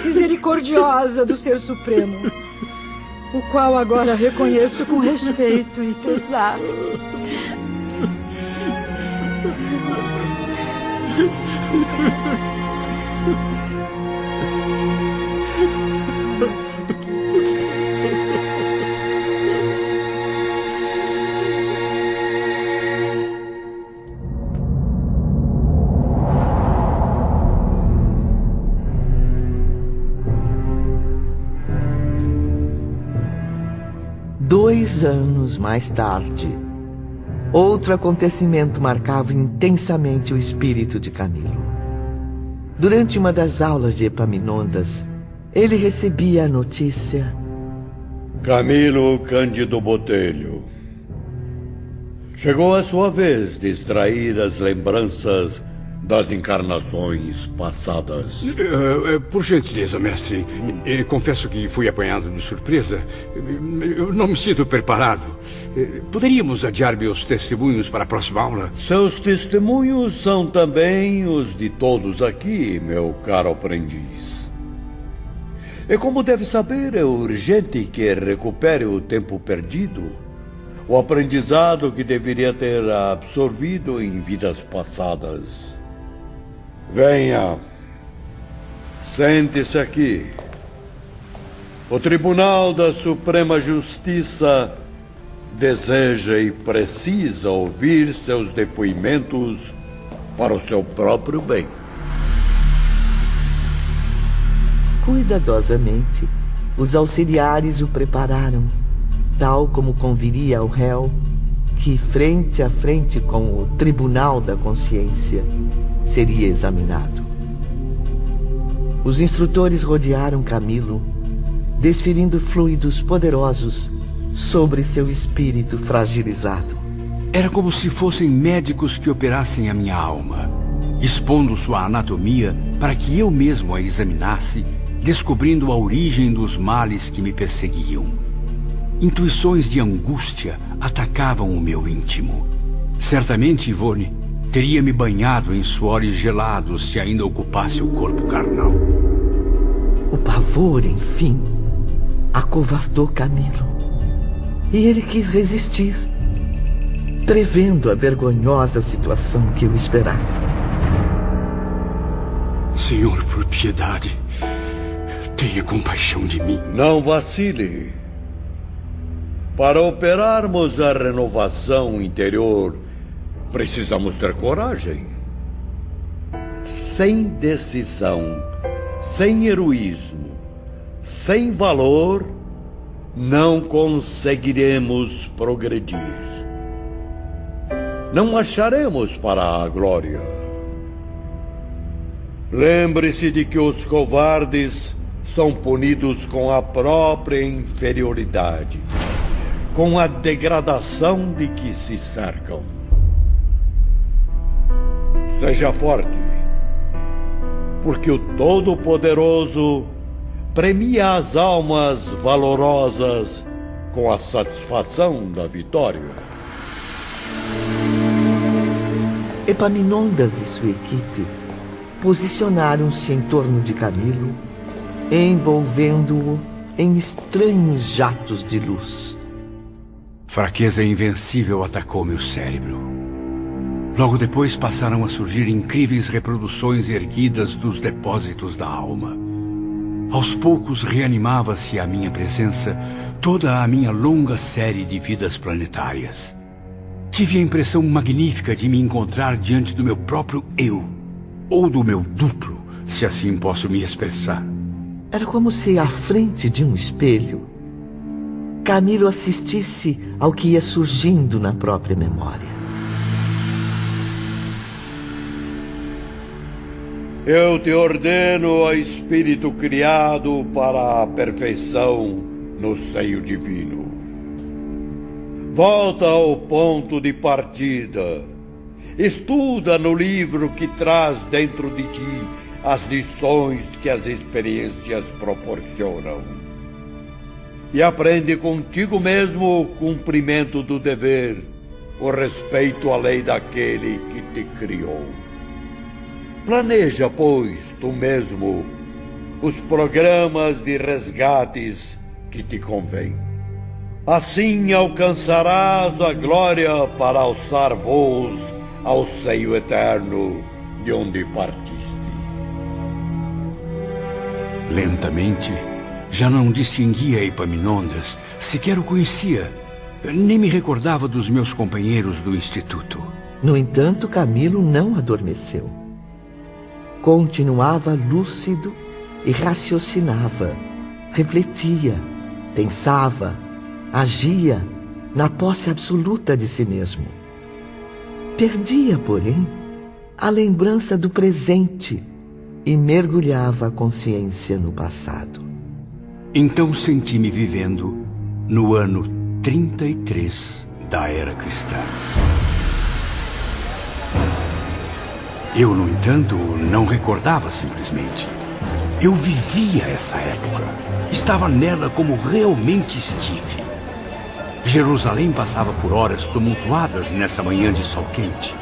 misericordiosa do Ser Supremo, o qual agora reconheço com respeito e pesar. Dois anos mais tarde, outro acontecimento marcava intensamente o espírito de Camilo. Durante uma das aulas de Epaminondas, ele recebia a notícia: Camilo Cândido Botelho, chegou a sua vez de extrair as lembranças das encarnações passadas. Por gentileza, mestre, confesso que fui apanhado de surpresa. Eu não me sinto preparado. Poderíamos adiar meus testemunhos para a próxima aula? Seus testemunhos são também os de todos aqui, meu caro aprendiz. E como deve saber, é urgente que recupere o tempo perdido, o aprendizado que deveria ter absorvido em vidas passadas. Venha, sente-se aqui. O Tribunal da Suprema Justiça deseja e precisa ouvir seus depoimentos para o seu próprio bem. Cuidadosamente, os auxiliares o prepararam, tal como conviria ao réu, que frente a frente com o Tribunal da Consciência seria examinado. Os instrutores rodearam Camilo, desferindo fluidos poderosos sobre seu espírito fragilizado. Era como se fossem médicos que operassem a minha alma, expondo sua anatomia para que eu mesmo a examinasse, descobrindo a origem dos males que me perseguiam. Intuições de angústia atacavam o meu íntimo. Certamente, Ivone teria me banhado em suores gelados se ainda ocupasse o corpo carnal. O pavor, enfim, acovardou Camilo. E ele quis resistir, prevendo a vergonhosa situação que o esperava. Senhor, por piedade, tenha compaixão de mim. Não vacile. Para operarmos a renovação interior, precisamos ter coragem. Sem decisão, sem heroísmo, sem valor, não conseguiremos progredir. Não acharemos para a glória. Lembre-se de que os covardes são punidos com a própria inferioridade, com a degradação de que se cercam. Seja forte, porque o Todo-Poderoso premia as almas valorosas com a satisfação da vitória. Epaminondas e sua equipe posicionaram-se em torno de Camilo, envolvendo-o em estranhos jatos de luz. Fraqueza invencível atacou meu cérebro. Logo depois passaram a surgir incríveis reproduções erguidas dos depósitos da alma. Aos poucos reanimava-se à minha presença toda a minha longa série de vidas planetárias. Tive a impressão magnífica de me encontrar diante do meu próprio eu, ou do meu duplo, se assim posso me expressar. Era como se, à frente de um espelho, Camilo assistisse ao que ia surgindo na própria memória. Eu te ordeno, ó Espírito criado para a perfeição no seio divino. Volta ao ponto de partida. Estuda no livro que traz dentro de ti as lições que as experiências proporcionam. E aprende contigo mesmo o cumprimento do dever, o respeito à lei daquele que te criou. Planeja, pois, tu mesmo, os programas de resgates que te convém. Assim alcançarás a glória para alçar voos ao seio eterno de onde partiste. Lentamente, já não distinguia Epaminondas, sequer o conhecia, nem me recordava dos meus companheiros do instituto. No entanto, Camilo não adormeceu. Continuava lúcido e raciocinava, refletia, pensava, agia na posse absoluta de si mesmo. Perdia, porém, a lembrança do presente e mergulhava a consciência no passado. Então senti-me vivendo no ano 33 da era cristã. Eu, no entanto, não recordava simplesmente. Eu vivia essa época. Estava nela como realmente estive. Jerusalém passava por horas tumultuadas nessa manhã de sol quente.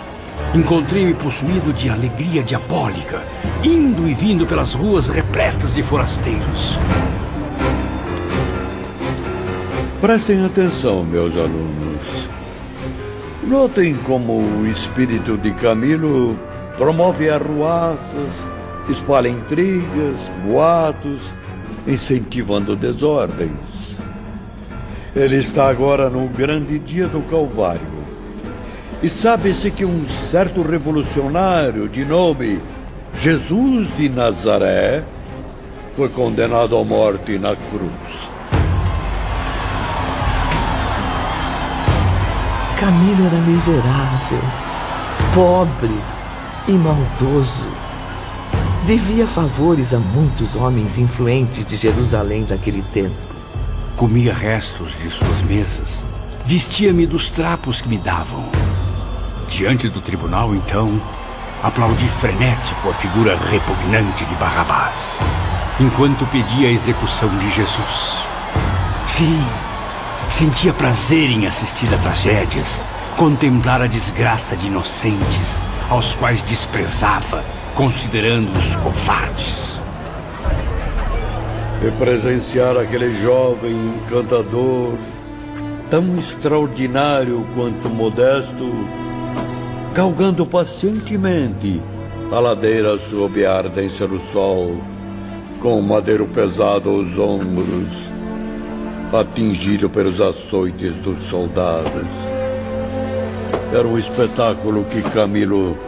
Encontrei-me possuído de alegria diabólica, indo e vindo pelas ruas repletas de forasteiros. Prestem atenção, meus alunos. Notem como o espírito de Camilo promove arruaças, espalha intrigas, boatos, incentivando desordens. Ele está agora no grande dia do Calvário. E sabe-se que um certo revolucionário de nome Jesus de Nazaré foi condenado à morte na cruz. Camilo era miserável, pobre e maldoso. Devia favores a muitos homens influentes de Jerusalém daquele tempo. Comia restos de suas mesas, vestia-me dos trapos que me davam. Diante do tribunal, então, aplaudi frenético a figura repugnante de Barrabás, enquanto pedia a execução de Jesus. Sim, sentia prazer em assistir a tragédias, contemplar a desgraça de inocentes, aos quais desprezava, considerando-os covardes. E presenciar aquele jovem encantador, tão extraordinário quanto modesto, galgando pacientemente a ladeira sob a ardência do sol, com o madeiro pesado aos ombros, atingido pelos açoites dos soldados. Era um espetáculo que Camilo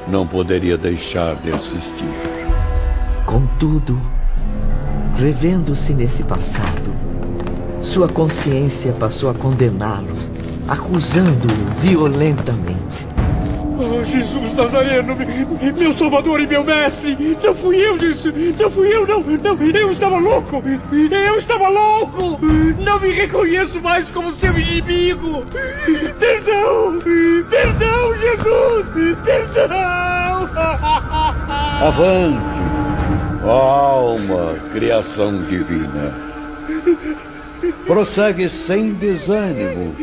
não poderia deixar de assistir. Contudo, revendo-se nesse passado, sua consciência passou a condená-lo, acusando-o violentamente. Oh, Jesus Nazareno, meu Salvador e meu Mestre, não fui eu disso, não fui eu, não, eu estava louco, não me reconheço mais como seu inimigo, perdão, Jesus, perdão. Avante, ó alma, criação divina, prossegue sem desânimo.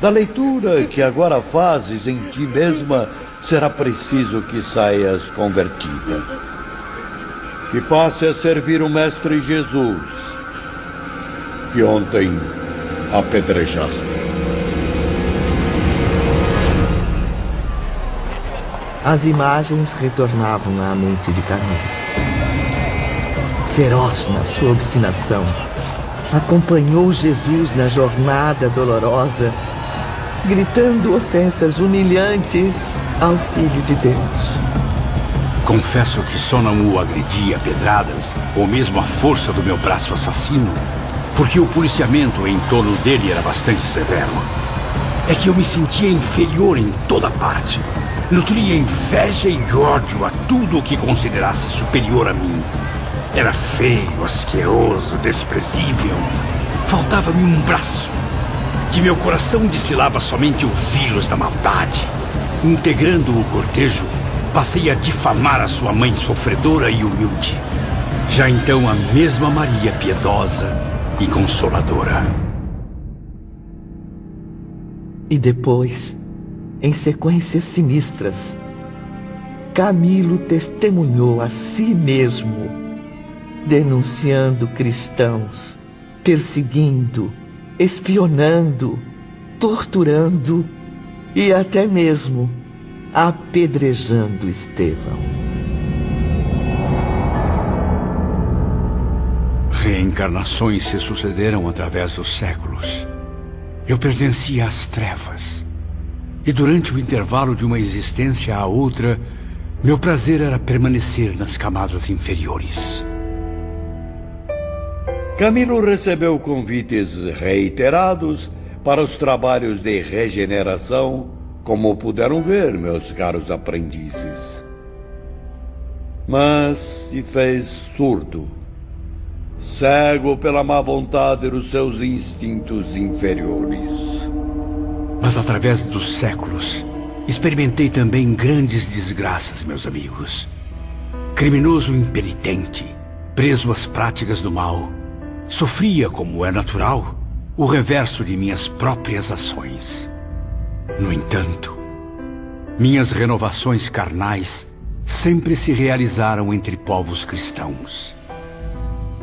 Da leitura que agora fazes em ti mesma, será preciso que saias convertida. Que passe a servir o Mestre Jesus, que ontem apedrejaste. As imagens retornavam à mente de Camilo. Feroz na sua obstinação, acompanhou Jesus na jornada dolorosa, gritando ofensas humilhantes ao Filho de Deus. Confesso que só não o agredi a pedradas, ou mesmo a força do meu braço assassino, porque o policiamento em torno dele era bastante severo. É que eu me sentia inferior em toda parte. Nutria inveja e ódio a tudo o que considerasse superior a mim. Era feio, asqueroso, desprezível. Faltava-me um braço. De meu coração destilava somente o vírus da maldade. Integrando o cortejo, passei a difamar a sua mãe sofredora e humilde. Já então a mesma Maria piedosa e consoladora. E depois, em sequências sinistras, Camilo testemunhou a si mesmo, denunciando cristãos, perseguindo, espionando, torturando e até mesmo apedrejando Estevão. Reencarnações se sucederam através dos séculos. Eu pertencia às trevas. E durante o intervalo de uma existência à outra, meu prazer era permanecer nas camadas inferiores. Camilo recebeu convites reiterados para os trabalhos de regeneração, como puderam ver, meus caros aprendizes. Mas se fez surdo, cego pela má vontade dos seus instintos inferiores. Mas através dos séculos, experimentei também grandes desgraças, meus amigos. Criminoso impenitente, preso às práticas do mal, sofria, como é natural, o reverso de minhas próprias ações. No entanto, minhas renovações carnais sempre se realizaram entre povos cristãos.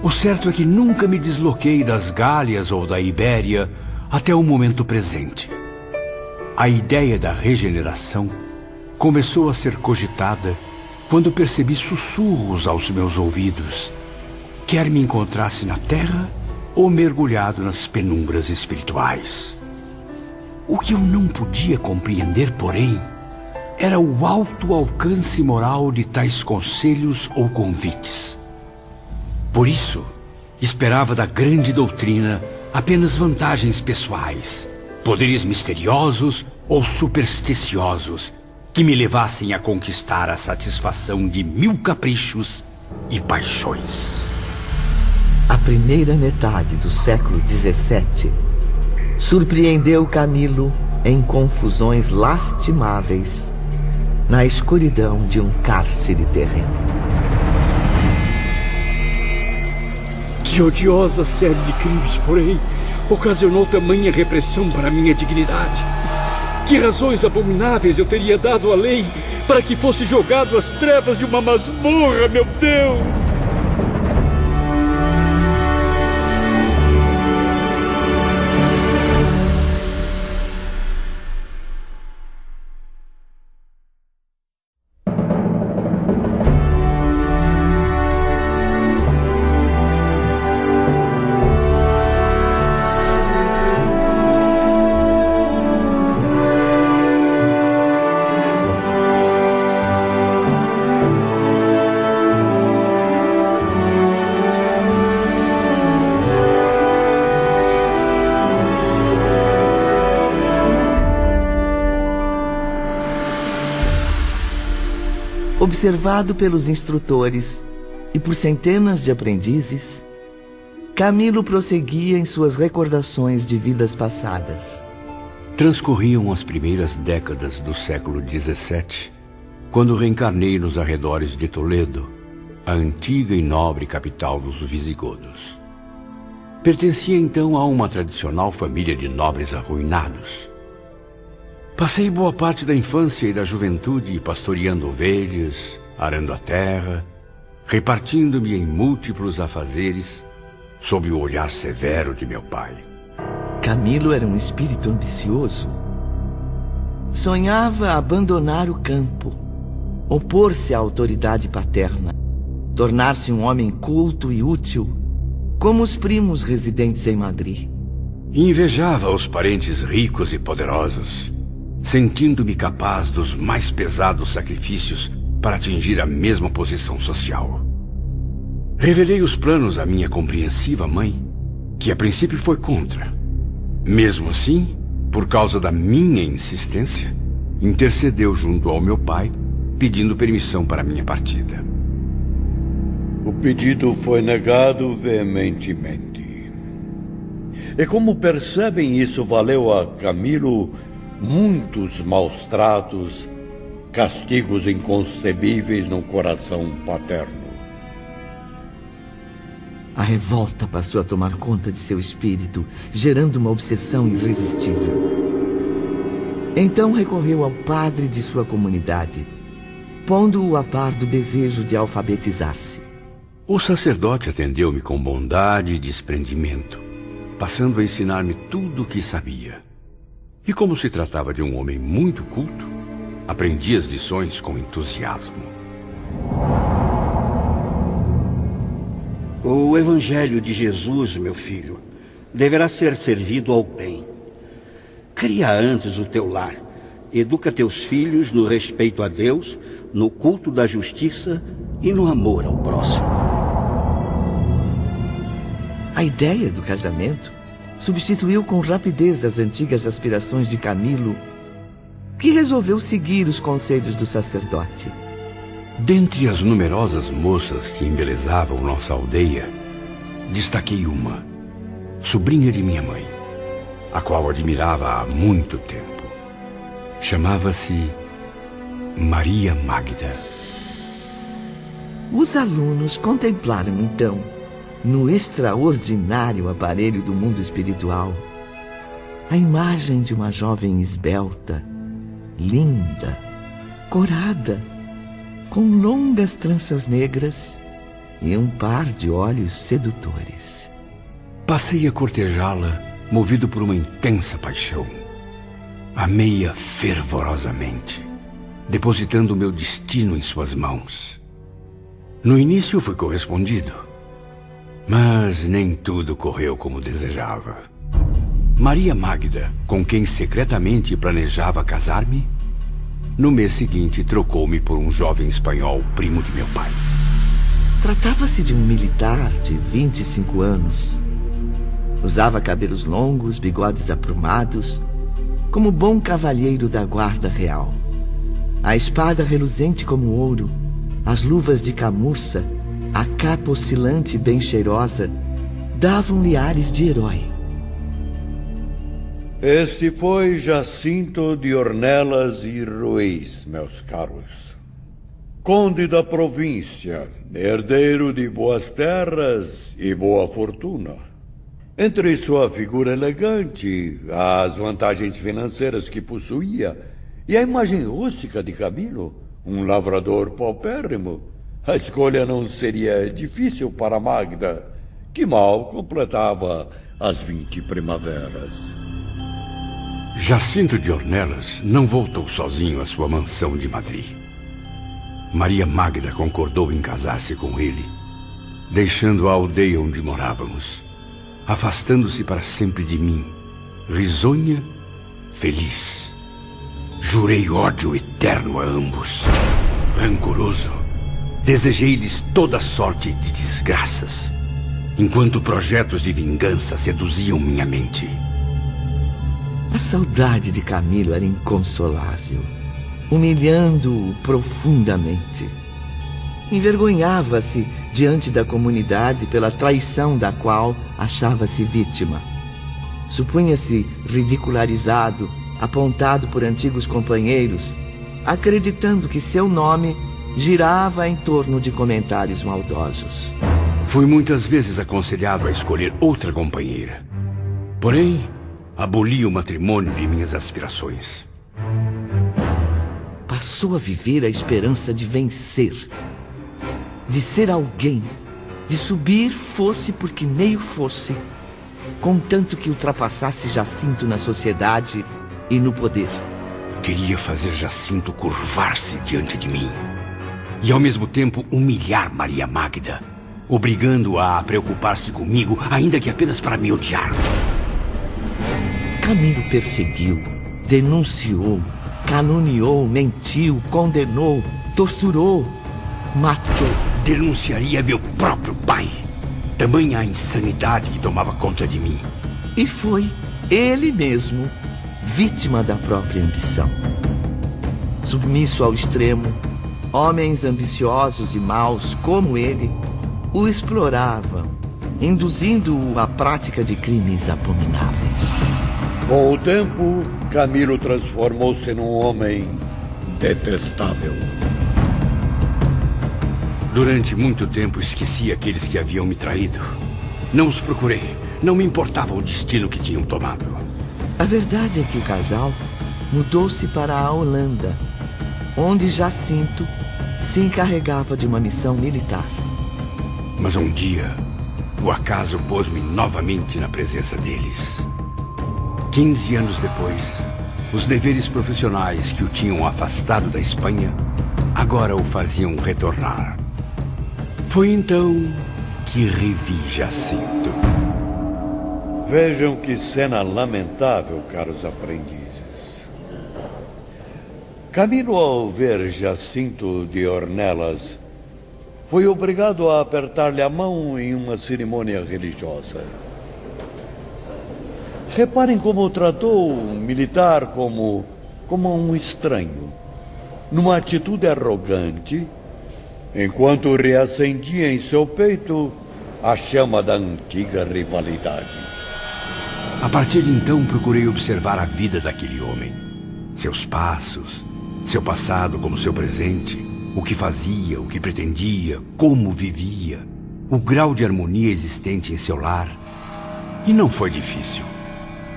O certo é que nunca me desloquei das Gálias ou da Ibéria até o momento presente. A ideia da regeneração começou a ser cogitada quando percebi sussurros aos meus ouvidos, quer me encontrasse na terra ou mergulhado nas penumbras espirituais. O que eu não podia compreender, porém, era o alto alcance moral de tais conselhos ou convites. Por isso, esperava da grande doutrina apenas vantagens pessoais, poderes misteriosos ou supersticiosos que me levassem a conquistar a satisfação de 1000 caprichos e paixões. A primeira metade do século XVII surpreendeu Camilo em confusões lastimáveis na escuridão de um cárcere terreno. Que odiosa série de crimes, porém, ocasionou tamanha repressão para minha dignidade. Que razões abomináveis eu teria dado à lei para que fosse jogado às trevas de uma masmorra, meu Deus! Observado pelos instrutores e por centenas de aprendizes, Camilo prosseguia em suas recordações de vidas passadas. Transcorriam as primeiras décadas do século XVII, quando reencarnei nos arredores de Toledo, a antiga e nobre capital dos visigodos. Pertencia então a uma tradicional família de nobres arruinados. Passei boa parte da infância e da juventude pastoreando ovelhas, arando a terra, repartindo-me em múltiplos afazeres, sob o olhar severo de meu pai. Camilo era um espírito ambicioso. Sonhava abandonar o campo, opor-se à autoridade paterna, tornar-se um homem culto e útil, como os primos residentes em Madrid. Invejava os parentes ricos e poderosos, sentindo-me capaz dos mais pesados sacrifícios para atingir a mesma posição social. Revelei os planos à minha compreensiva mãe, que a princípio foi contra. Mesmo assim, por causa da minha insistência, intercedeu junto ao meu pai, pedindo permissão para minha partida. O pedido foi negado veementemente. E como percebem, isso valeu a Camilo muitos maus tratos, castigos inconcebíveis no coração paterno. A revolta passou a tomar conta de seu espírito, gerando uma obsessão irresistível. Então recorreu ao padre de sua comunidade, pondo-o a par do desejo de alfabetizar-se. O sacerdote atendeu-me com bondade e desprendimento, passando a ensinar-me tudo o que sabia. E como se tratava de um homem muito culto, aprendi as lições com entusiasmo. O Evangelho de Jesus, meu filho, deverá ser servido ao bem. Cria antes o teu lar. Educa teus filhos no respeito a Deus, no culto da justiça e no amor ao próximo. A ideia do casamento substituiu com rapidez as antigas aspirações de Camilo, que resolveu seguir os conselhos do sacerdote. Dentre as numerosas moças que embelezavam nossa aldeia, destaquei uma, sobrinha de minha mãe, a qual admirava há muito tempo. Chamava-se Maria Magda. Os alunos contemplaram então, no extraordinário aparelho do mundo espiritual, a imagem de uma jovem esbelta, linda, corada, com longas tranças negras e um par de olhos sedutores. Passei a cortejá-la, movido por uma intensa paixão. Amei-a fervorosamente, depositando o meu destino em suas mãos. No início fui correspondido, mas nem tudo correu como desejava. Maria Magda, com quem secretamente planejava casar-me, no mês seguinte trocou-me por um jovem espanhol, primo de meu pai. Tratava-se de um militar de 25 anos. Usava cabelos longos, bigodes aprumados, como bom cavalheiro da guarda real. A espada reluzente como ouro, as luvas de camurça, a capa oscilante bem cheirosa, davam-lhe ares de herói. Este foi Jacinto de Ornelas e Ruiz, meus caros. Conde da província, herdeiro de boas terras e boa fortuna. Entre sua figura elegante, as vantagens financeiras que possuía e a imagem rústica de Camilo, um lavrador paupérrimo, a escolha não seria difícil para Magda, que mal completava as 20 primaveras. Jacinto de Ornelas não voltou sozinho à sua mansão de Madrid. Maria Magda concordou em casar-se com ele, deixando a aldeia onde morávamos, afastando-se para sempre de mim, risonha, feliz. Jurei ódio eterno a ambos. Rancoroso, desejei-lhes toda sorte de desgraças, enquanto projetos de vingança seduziam minha mente. A saudade de Camilo era inconsolável, humilhando-o profundamente. Envergonhava-se diante da comunidade pela traição da qual achava-se vítima. Supunha-se ridicularizado, apontado por antigos companheiros, acreditando que seu nome girava em torno de comentários maldosos. Fui muitas vezes aconselhado a escolher outra companheira. Porém, aboli o matrimônio de minhas aspirações. Passou a viver a esperança de vencer, de ser alguém, de subir fosse por que meio fosse, contanto que ultrapassasse Jacinto na sociedade e no poder. Queria fazer Jacinto curvar-se diante de mim e ao mesmo tempo humilhar Maria Magda, obrigando-a a preocupar-se comigo, ainda que apenas para me odiar. Camilo perseguiu, denunciou, Caluniou, mentiu, condenou, torturou, matou. Denunciaria meu próprio pai. Tamanha a insanidade que tomava conta de mim. E foi ele mesmo vítima da própria ambição. Submisso ao extremo, homens ambiciosos e maus como ele o exploravam, induzindo-o à prática de crimes abomináveis. Com o tempo, Camilo transformou-se num homem detestável. Durante muito tempo esqueci aqueles que haviam me traído. Não os procurei. Não me importava o destino que tinham tomado. A verdade é que o casal mudou-se para a Holanda, onde Jacinto se encarregava de uma missão militar. Mas um dia, o acaso pôs-me novamente na presença deles. 15 anos depois, os deveres profissionais que o tinham afastado da Espanha agora o faziam retornar. Foi então que revi Jacinto. Vejam que cena lamentável, caros aprendizes. Camilo, ao ver Jacinto de Ornelas, foi obrigado a apertar-lhe a mão em uma cerimônia religiosa. Reparem como tratou um militar como um estranho, numa atitude arrogante, enquanto reacendia em seu peito a chama da antiga rivalidade. A partir de então, procurei observar a vida daquele homem. Seus passos, seu passado como seu presente, o que fazia, o que pretendia, como vivia, o grau de harmonia existente em seu lar. E não foi difícil.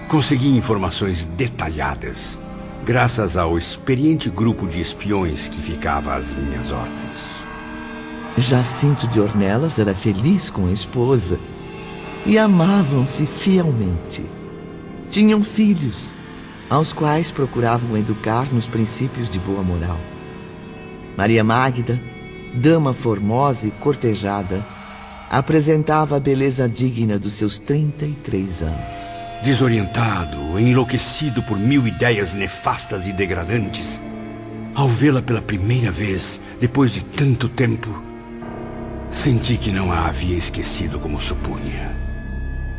Consegui informações detalhadas, graças ao experiente grupo de espiões que ficava às minhas ordens. Jacinto de Ornelas era feliz com a esposa e amavam-se fielmente. Tinham filhos, aos quais procuravam educar nos princípios de boa moral. Maria Magda, dama formosa e cortejada, apresentava a beleza digna dos seus 33 anos. Desorientado, enlouquecido por 1000 ideias nefastas e degradantes, ao vê-la pela primeira vez, depois de tanto tempo, senti que não a havia esquecido como supunha.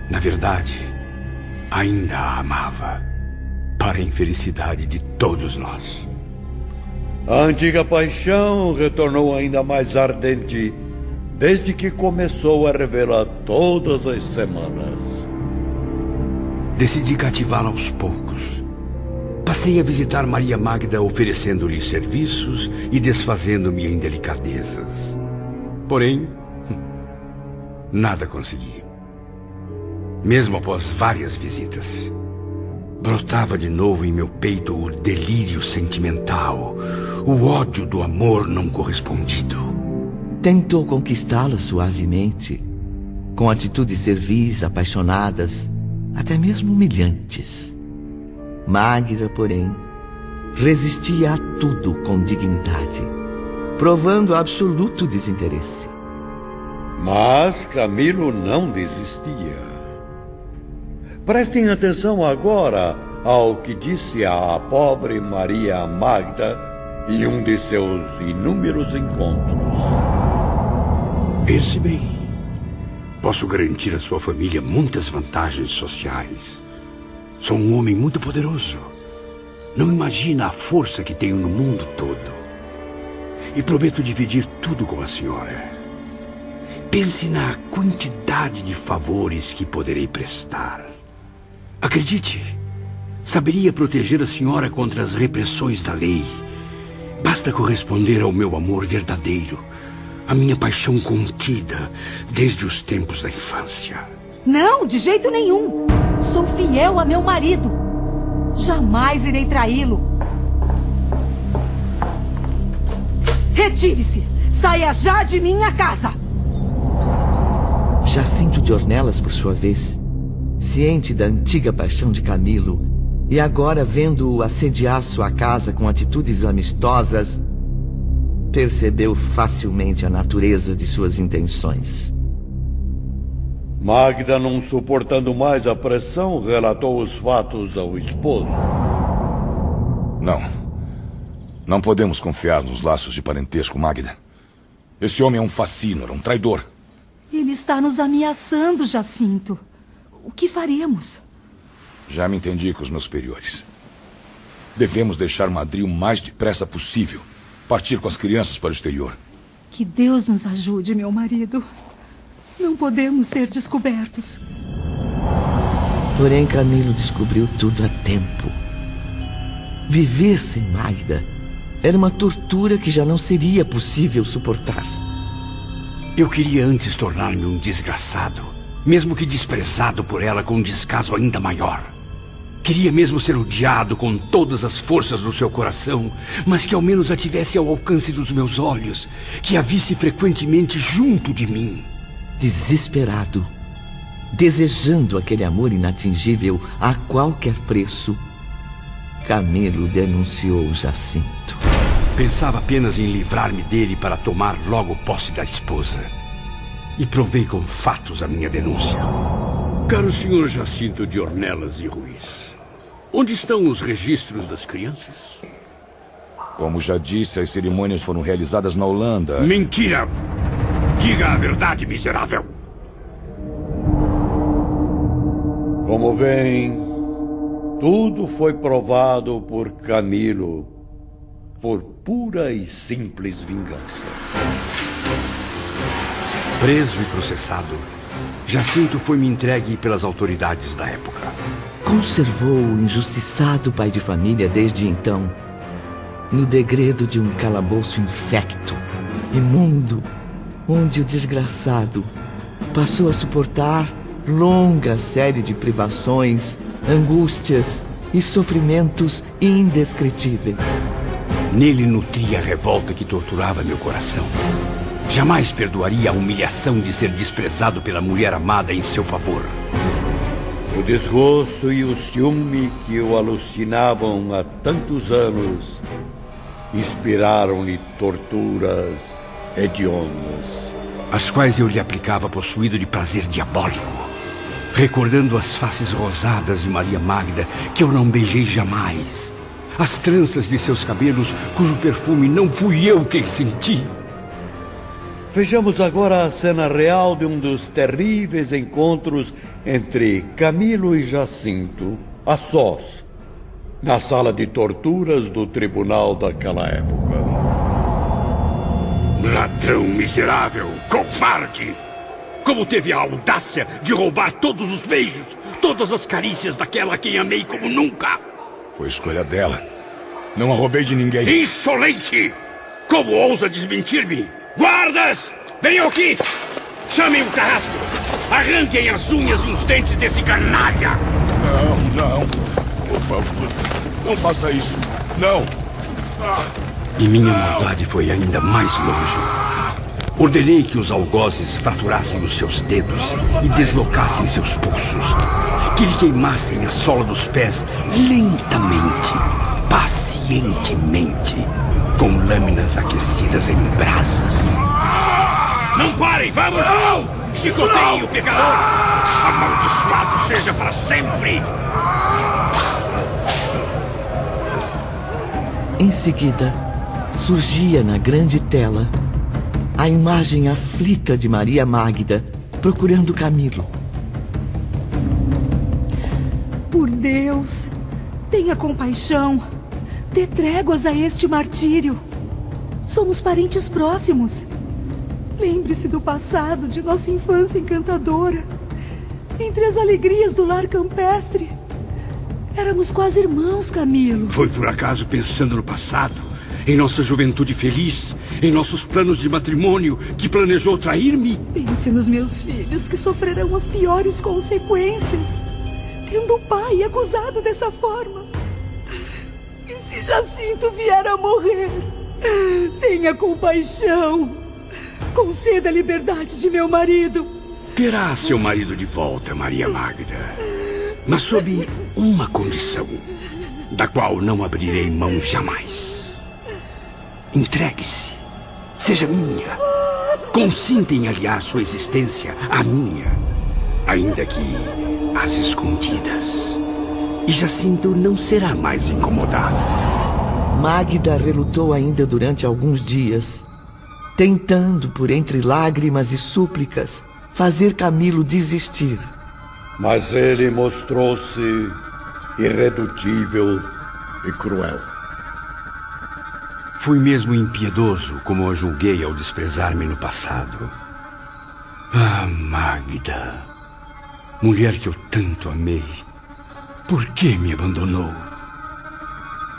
Na verdade, ainda a amava, para a infelicidade de todos nós. A antiga paixão retornou ainda mais ardente desde que começou a revê-la todas as semanas. Decidi cativá-la aos poucos. Passei a visitar Maria Magda, oferecendo-lhe serviços e desfazendo-me em delicadezas. Porém, nada consegui. Mesmo após várias visitas, brotava de novo em meu peito o delírio sentimental, o ódio do amor não correspondido. Tentou conquistá-la suavemente, com atitudes servis, apaixonadas, até mesmo humilhantes. Magda, porém, resistia a tudo com dignidade, provando absoluto desinteresse. Mas Camilo não desistia. Prestem atenção agora ao que disse a pobre Maria Magda em um de seus inúmeros encontros. Pense bem. Posso garantir à sua família muitas vantagens sociais. Sou um homem muito poderoso. Não imagina a força que tenho no mundo todo. E prometo dividir tudo com a senhora. Pense na quantidade de favores que poderei prestar. Acredite, saberia proteger a senhora contra as repressões da lei. Basta corresponder ao meu amor verdadeiro, a minha paixão contida desde os tempos da infância. Não, de jeito nenhum. Sou fiel a meu marido. Jamais irei traí-lo. Retire-se. Saia já de minha casa. Jacinto de Ornelas, por sua vez, ciente da antiga paixão de Camilo e agora vendo-o assediar sua casa com atitudes amistosas, percebeu facilmente a natureza de suas intenções. Magda, não suportando mais a pressão, relatou os fatos ao esposo. Não podemos confiar nos laços de parentesco, Magda. Esse homem é um facínora, um traidor. Ele está nos ameaçando, Jacinto. O que faremos? Já me entendi com os meus superiores. Devemos deixar Madrid o mais depressa possível. Partir com as crianças para o exterior. Que Deus nos ajude, meu marido. Não podemos ser descobertos. Porém, Camilo descobriu tudo a tempo. Viver sem Magda era uma tortura que já não seria possível suportar. Eu queria antes tornar-me um desgraçado, mesmo que desprezado por ela com um descaso ainda maior. Queria mesmo ser odiado com todas as forças do seu coração, mas que ao menos a tivesse ao alcance dos meus olhos, que a visse frequentemente junto de mim. Desesperado, desejando aquele amor inatingível a qualquer preço, Camilo denunciou Jacinto. Pensava apenas em livrar-me dele para tomar logo posse da esposa. E provei com fatos a minha denúncia. Caro senhor Jacinto de Ornelas e Ruiz, onde estão os registros das crianças? Como já disse, as cerimônias foram realizadas na Holanda. Mentira! Diga a verdade, miserável! Como vem, tudo foi provado por Camilo, por pura e simples vingança. Preso e processado, Jacinto foi-me entregue pelas autoridades da época. Conservou o injustiçado pai de família desde então, no degredo de um calabouço infecto, imundo, onde o desgraçado passou a suportar longa série de privações, angústias e sofrimentos indescritíveis. Nele nutria a revolta que torturava meu coração. Jamais perdoaria a humilhação de ser desprezado pela mulher amada em seu favor. O desgosto e o ciúme que o alucinavam há tantos anos inspiraram-lhe torturas hediondas, as quais eu lhe aplicava possuído de prazer diabólico, recordando as faces rosadas de Maria Magda que eu não beijei jamais, as tranças de seus cabelos cujo perfume não fui eu quem senti. Vejamos agora a cena real de um dos terríveis encontros entre Camilo e Jacinto, a sós, na sala de torturas do tribunal daquela época. Ladrão miserável, covarde! Como teve a audácia de roubar todos os beijos, todas as carícias daquela a quem amei como nunca? Foi escolha dela. Não a roubei de ninguém. Insolente! Como ousa desmentir-me? Guardas! Venham aqui! Chamem o carrasco! Arranquem as unhas e os dentes desse canalha! Não. Por favor, não faça isso. Não! E minha maldade foi ainda mais longe. Ordenei que os algozes fraturassem os seus dedos e deslocassem seus pulsos. Que lhe queimassem a sola dos pés lentamente, pacientemente, com lâminas aquecidas em brasas. Não parem, vamos! Chicoteiem o pecador! Amaldiçoado seja para sempre! Em seguida, surgia na grande tela a imagem aflita de Maria Magda procurando Camilo. Por Deus, tenha compaixão. Dê tréguas a este martírio. Somos parentes próximos. Lembre-se do passado, de nossa infância encantadora. Entre as alegrias do lar campestre. Éramos quase irmãos, Camilo. Foi por acaso pensando no passado, em nossa juventude feliz, em nossos planos de matrimônio, que planejou trair-me? Pense nos meus filhos, que sofrerão as piores consequências, tendo o pai acusado dessa forma. E se Jacinto vier a morrer, tenha compaixão. Conceda a liberdade de meu marido. Terá seu marido de volta, Maria Magda. Mas sob uma condição, da qual não abrirei mão jamais. Entregue-se. Seja minha. Consinta em aliar sua existência à minha, ainda que às escondidas. E Jacinto não será mais incomodado. Mágida relutou ainda durante alguns dias, tentando, por entre lágrimas e súplicas, fazer Camilo desistir. Mas ele mostrou-se irredutível e cruel. Fui mesmo impiedoso, como a julguei ao desprezar-me no passado. Ah, Mágida, mulher que eu tanto amei, por que me abandonou?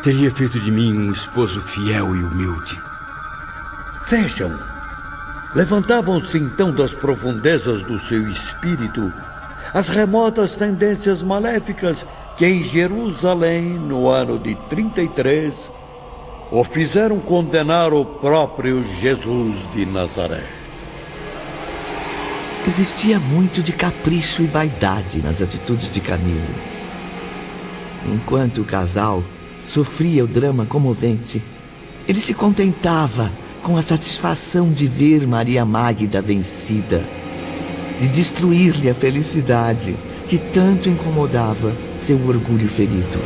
Teria feito de mim um esposo fiel e humilde. Vejam, levantavam-se então das profundezas do seu espírito as remotas tendências maléficas que em Jerusalém, no ano de 33, o fizeram condenar o próprio Jesus de Nazaré. Existia muito de capricho e vaidade nas atitudes de Camilo. Enquanto o casal sofria o drama comovente, ele se contentava com a satisfação de ver Maria Mágida vencida, de destruir-lhe a felicidade que tanto incomodava seu orgulho ferido.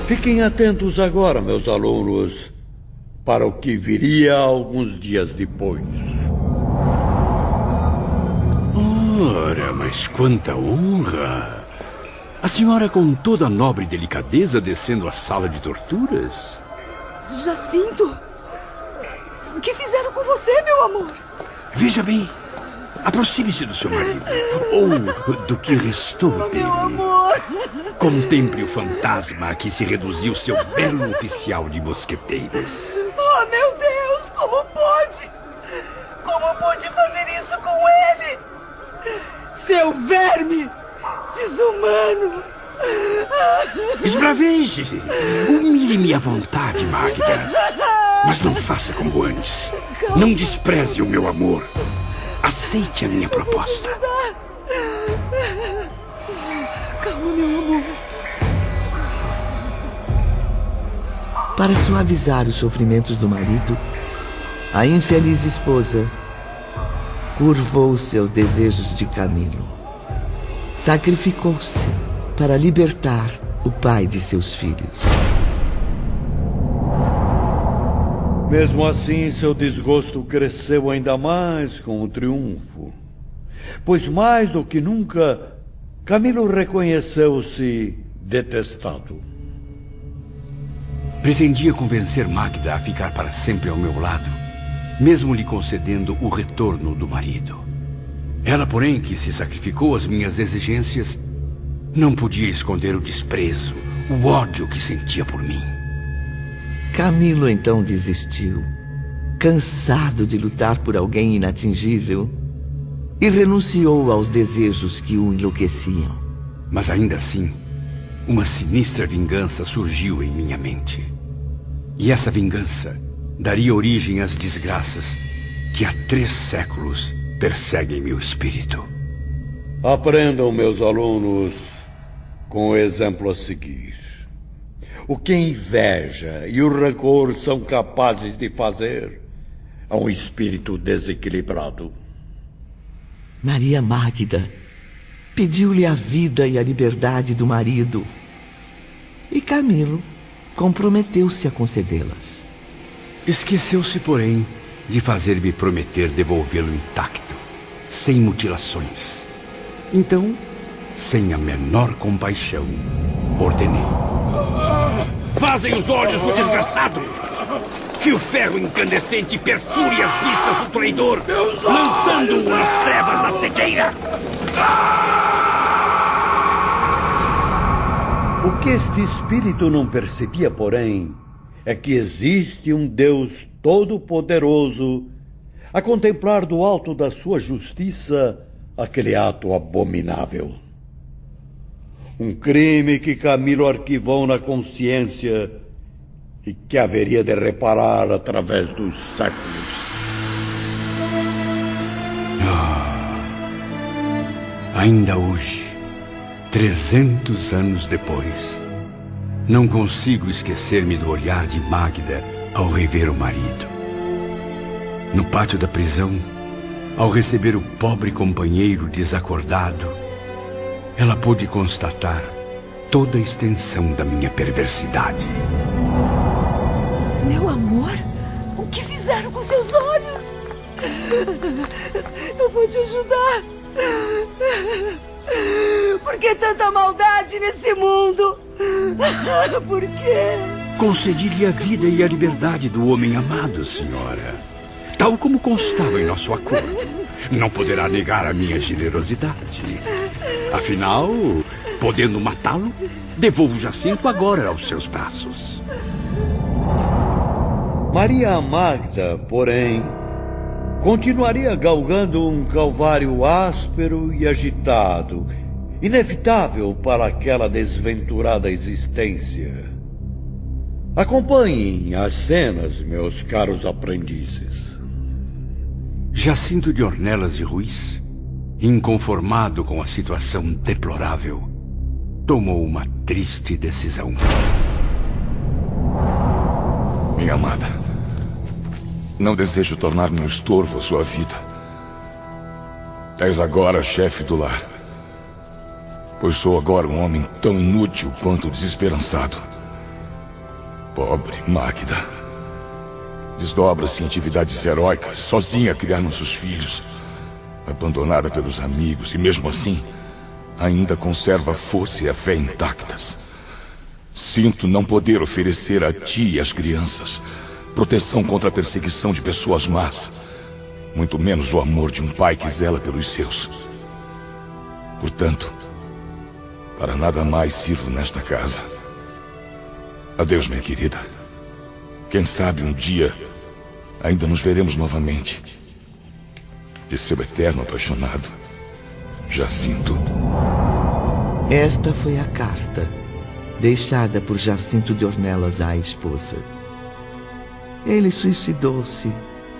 Fiquem atentos agora, meus alunos, para o que viria alguns dias depois. Ora, mas quanta honra! A senhora com toda a nobre delicadeza descendo a sala de torturas? Jacinto! O que fizeram com você, meu amor? Veja bem, aproxime-se do seu marido, ou do que restou dele. Meu amor! Contemple o fantasma a que se reduziu seu belo oficial de mosqueteiros. Oh, meu Deus, como pode? Como pude fazer isso com ele? Seu verme! Desumano! Esbraveje! Humilhe-me à vontade, Mágida. Mas não faça como antes. Não despreze o meu amor. Aceite a minha proposta. Calma, meu amor. Para suavizar os sofrimentos do marido, a infeliz esposa curvou seus desejos de Camilo. Sacrificou-se para libertar o pai de seus filhos. Mesmo assim, seu desgosto cresceu ainda mais com o triunfo. Pois mais do que nunca, Camilo reconheceu-se detestado. Pretendia convencer Mágida a ficar para sempre ao meu lado, mesmo lhe concedendo o retorno do marido. Ela, porém, que se sacrificou às minhas exigências, não podia esconder o desprezo, o ódio que sentia por mim. Camilo então desistiu, cansado de lutar por alguém inatingível, e renunciou aos desejos que o enlouqueciam. Mas ainda assim, uma sinistra vingança surgiu em minha mente. E essa vingança daria origem às desgraças que há 3 séculos perseguem meu espírito. Aprendam, meus alunos, com o exemplo a seguir. O que a inveja e o rancor são capazes de fazer a um espírito desequilibrado. Maria Mágida pediu-lhe a vida e a liberdade do marido, e Camilo comprometeu-se a concedê-las. Esqueceu-se, porém, de fazer-me prometer devolvê-lo intacto, sem mutilações. Então, sem a menor compaixão, ordenei: fazem os olhos do desgraçado! Que o ferro incandescente perfure as vistas do traidor, lançando-o nas trevas da cegueira! O que este espírito não percebia, porém, é que existe um Deus todo-poderoso a contemplar do alto da sua justiça aquele ato abominável. Um crime que Camilo arquivou na consciência e que haveria de reparar através dos séculos. Ainda hoje, 300 anos depois, não consigo esquecer-me do olhar de Mágida ao rever o marido. No pátio da prisão, ao receber o pobre companheiro desacordado, ela pôde constatar toda a extensão da minha perversidade. Senhor, o que fizeram com seus olhos? Eu vou te ajudar. Por que tanta maldade nesse mundo? Por quê? Concedi-lhe a vida e a liberdade do homem amado, senhora. Tal como constava em nosso acordo. Não poderá negar a minha generosidade. Afinal, podendo matá-lo, devolvo Jacinto agora aos seus braços. Maria Magda, porém, continuaria galgando um calvário áspero e agitado, inevitável para aquela desventurada existência. Acompanhem as cenas, meus caros aprendizes. Jacinto de Ornelas e Ruiz, inconformado com a situação deplorável, tomou uma triste decisão. Minha amada, não desejo tornar-me um estorvo à sua vida. És agora chefe do lar, pois sou agora um homem tão inútil quanto desesperançado. Pobre Magda, desdobra-se em atividades heróicas, sozinha a criar nossos filhos, abandonada pelos amigos e mesmo assim ainda conserva a força e a fé intactas. Sinto não poder oferecer a ti e às crianças proteção contra a perseguição de pessoas más, muito menos o amor de um pai que zela pelos seus. Portanto, para nada mais sirvo nesta casa. Adeus, minha querida. Quem sabe um dia ainda nos veremos novamente. De seu eterno apaixonado, Jacinto. Esta foi a carta deixada por Jacinto de Ornelas à esposa. Ele suicidou-se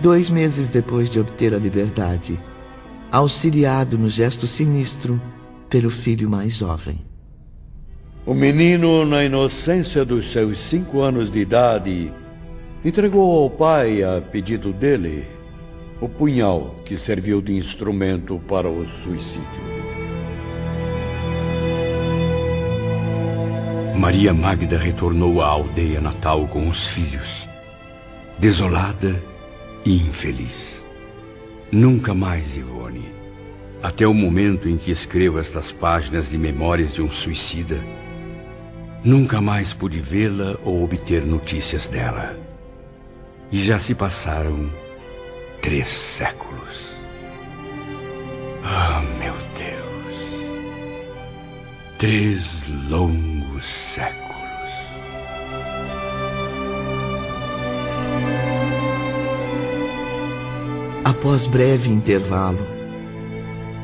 2 meses depois de obter a liberdade, auxiliado no gesto sinistro pelo filho mais jovem. O menino, na inocência dos seus 5 anos de idade, entregou ao pai, a pedido dele, o punhal que serviu de instrumento para o suicídio. Maria Magda retornou à aldeia natal com os filhos, desolada e infeliz. Nunca mais, Ivone, até o momento em que escrevo estas páginas de memórias de um suicida, nunca mais pude vê-la ou obter notícias dela. E já se passaram 3 séculos. Ah, meu Deus! 3 longos séculos. Após breve intervalo,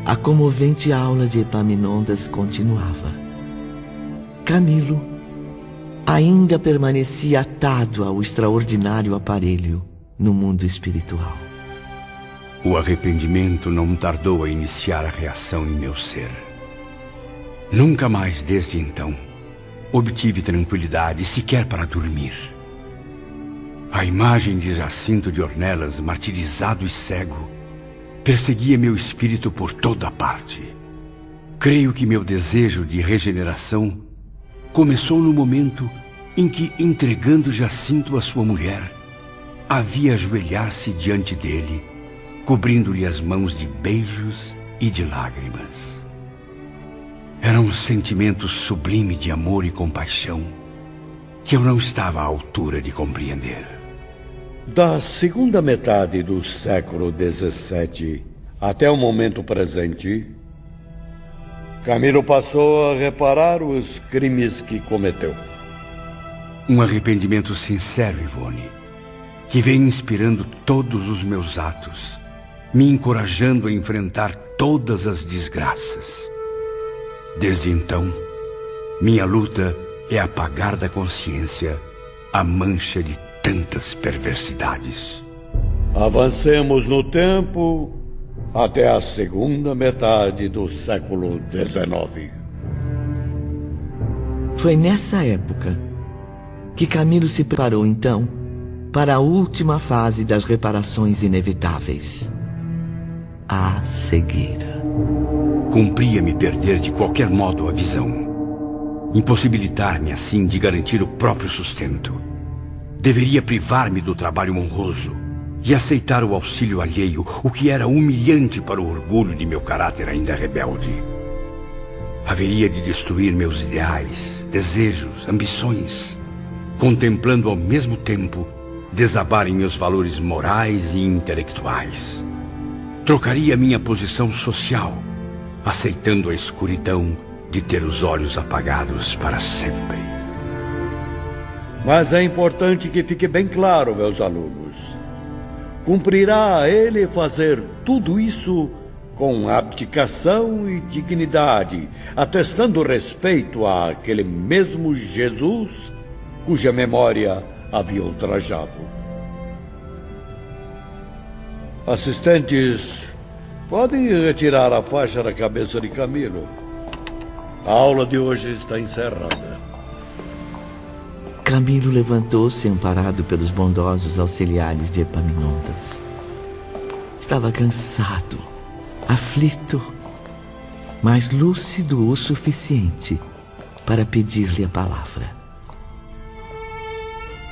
a comovente aula de Epaminondas continuava. Camilo ainda permanecia atado ao extraordinário aparelho no mundo espiritual. O arrependimento não tardou a iniciar a reação em meu ser. Nunca mais, desde então, obtive tranquilidade sequer para dormir. A imagem de Jacinto de Ornelas, martirizado e cego, perseguia meu espírito por toda parte. Creio que meu desejo de regeneração começou no momento em que, entregando Jacinto à sua mulher, havia ajoelhar-se diante dele, cobrindo-lhe as mãos de beijos e de lágrimas. Era um sentimento sublime de amor e compaixão que eu não estava à altura de compreender. Da segunda metade do século XVII até o momento presente, Camilo passou a reparar os crimes que cometeu. Um arrependimento sincero, Ivone, que vem inspirando todos os meus atos, me encorajando a enfrentar todas as desgraças. Desde então, minha luta é apagar da consciência a mancha de tantas perversidades. Avancemos no tempo até a segunda metade do século XIX. Foi nessa época que Camilo se preparou, então, para a última fase das reparações inevitáveis: a cegueira. Cumpria-me perder de qualquer modo a visão, impossibilitar-me assim de garantir o próprio sustento. Deveria privar-me do trabalho honroso e aceitar o auxílio alheio, o que era humilhante para o orgulho de meu caráter ainda rebelde. Haveria de destruir meus ideais, desejos, ambições, contemplando ao mesmo tempo desabarem meus valores morais e intelectuais. Trocaria minha posição social, aceitando a escuridão de ter os olhos apagados para sempre. Mas é importante que fique bem claro, meus alunos. Cumprirá a ele fazer tudo isso com abdicação e dignidade, atestando respeito àquele mesmo Jesus cuja memória havia ultrajado. Assistentes, podem retirar a faixa da cabeça de Camilo. A aula de hoje está encerrada. Camilo levantou-se amparado pelos bondosos auxiliares de Epaminondas. Estava cansado, aflito, mas lúcido o suficiente para pedir-lhe a palavra.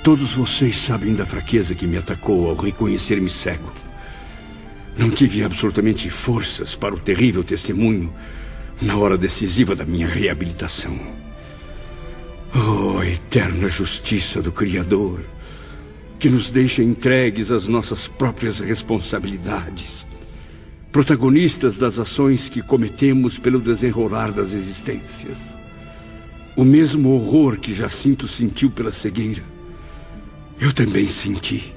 Todos vocês sabem da fraqueza que me atacou ao reconhecer-me cego. Não tive absolutamente forças para o terrível testemunho na hora decisiva da minha reabilitação. Oh, eterna justiça do Criador, que nos deixa entregues às nossas próprias responsabilidades, protagonistas das ações que cometemos pelo desenrolar das existências. O mesmo horror que Jacinto sentiu pela cegueira, eu também senti,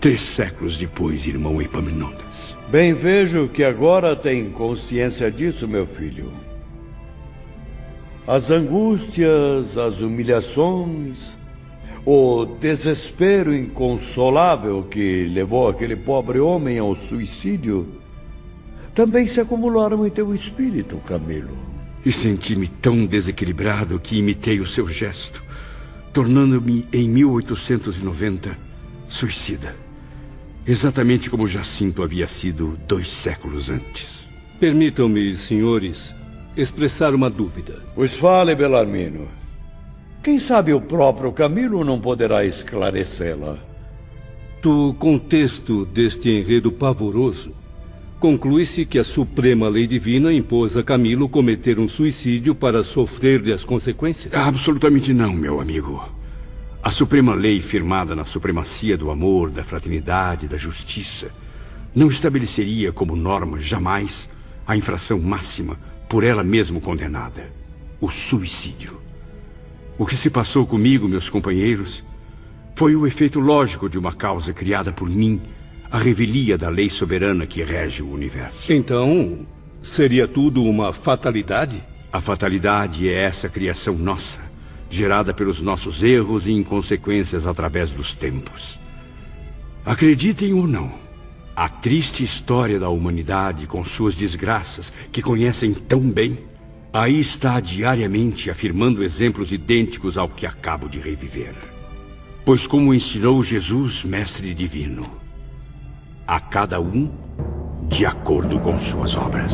3 séculos depois, irmão Epaminondas. Bem, vejo que agora tem consciência disso, meu filho. As angústias, as humilhações, o desespero inconsolável que levou aquele pobre homem ao suicídio também se acumularam em teu espírito, Camilo. E senti-me tão desequilibrado que imitei o seu gesto, tornando-me, em 1890, suicida. Exatamente como Jacinto havia sido 2 séculos antes. Permitam-me, senhores, expressar uma dúvida. Pois fale, Belarmino. Quem sabe o próprio Camilo não poderá esclarecê-la. Do contexto deste enredo pavoroso, conclui-se que a suprema lei divina impôs a Camilo cometer um suicídio para sofrer-lhe as consequências? Absolutamente não, meu amigo. A suprema lei firmada na supremacia do amor, da fraternidade, da justiça, não estabeleceria como norma jamais a infração máxima por ela mesma condenada, o suicídio. O que se passou comigo, meus companheiros, foi o efeito lógico de uma causa criada por mim, a revelia da lei soberana que rege o universo. Então, seria tudo uma fatalidade? A fatalidade é essa criação nossa, gerada pelos nossos erros e inconsequências através dos tempos. Acreditem ou não, a triste história da humanidade com suas desgraças, que conhecem tão bem, aí está diariamente afirmando exemplos idênticos ao que acabo de reviver. Pois como ensinou Jesus, mestre divino, a cada um de acordo com suas obras.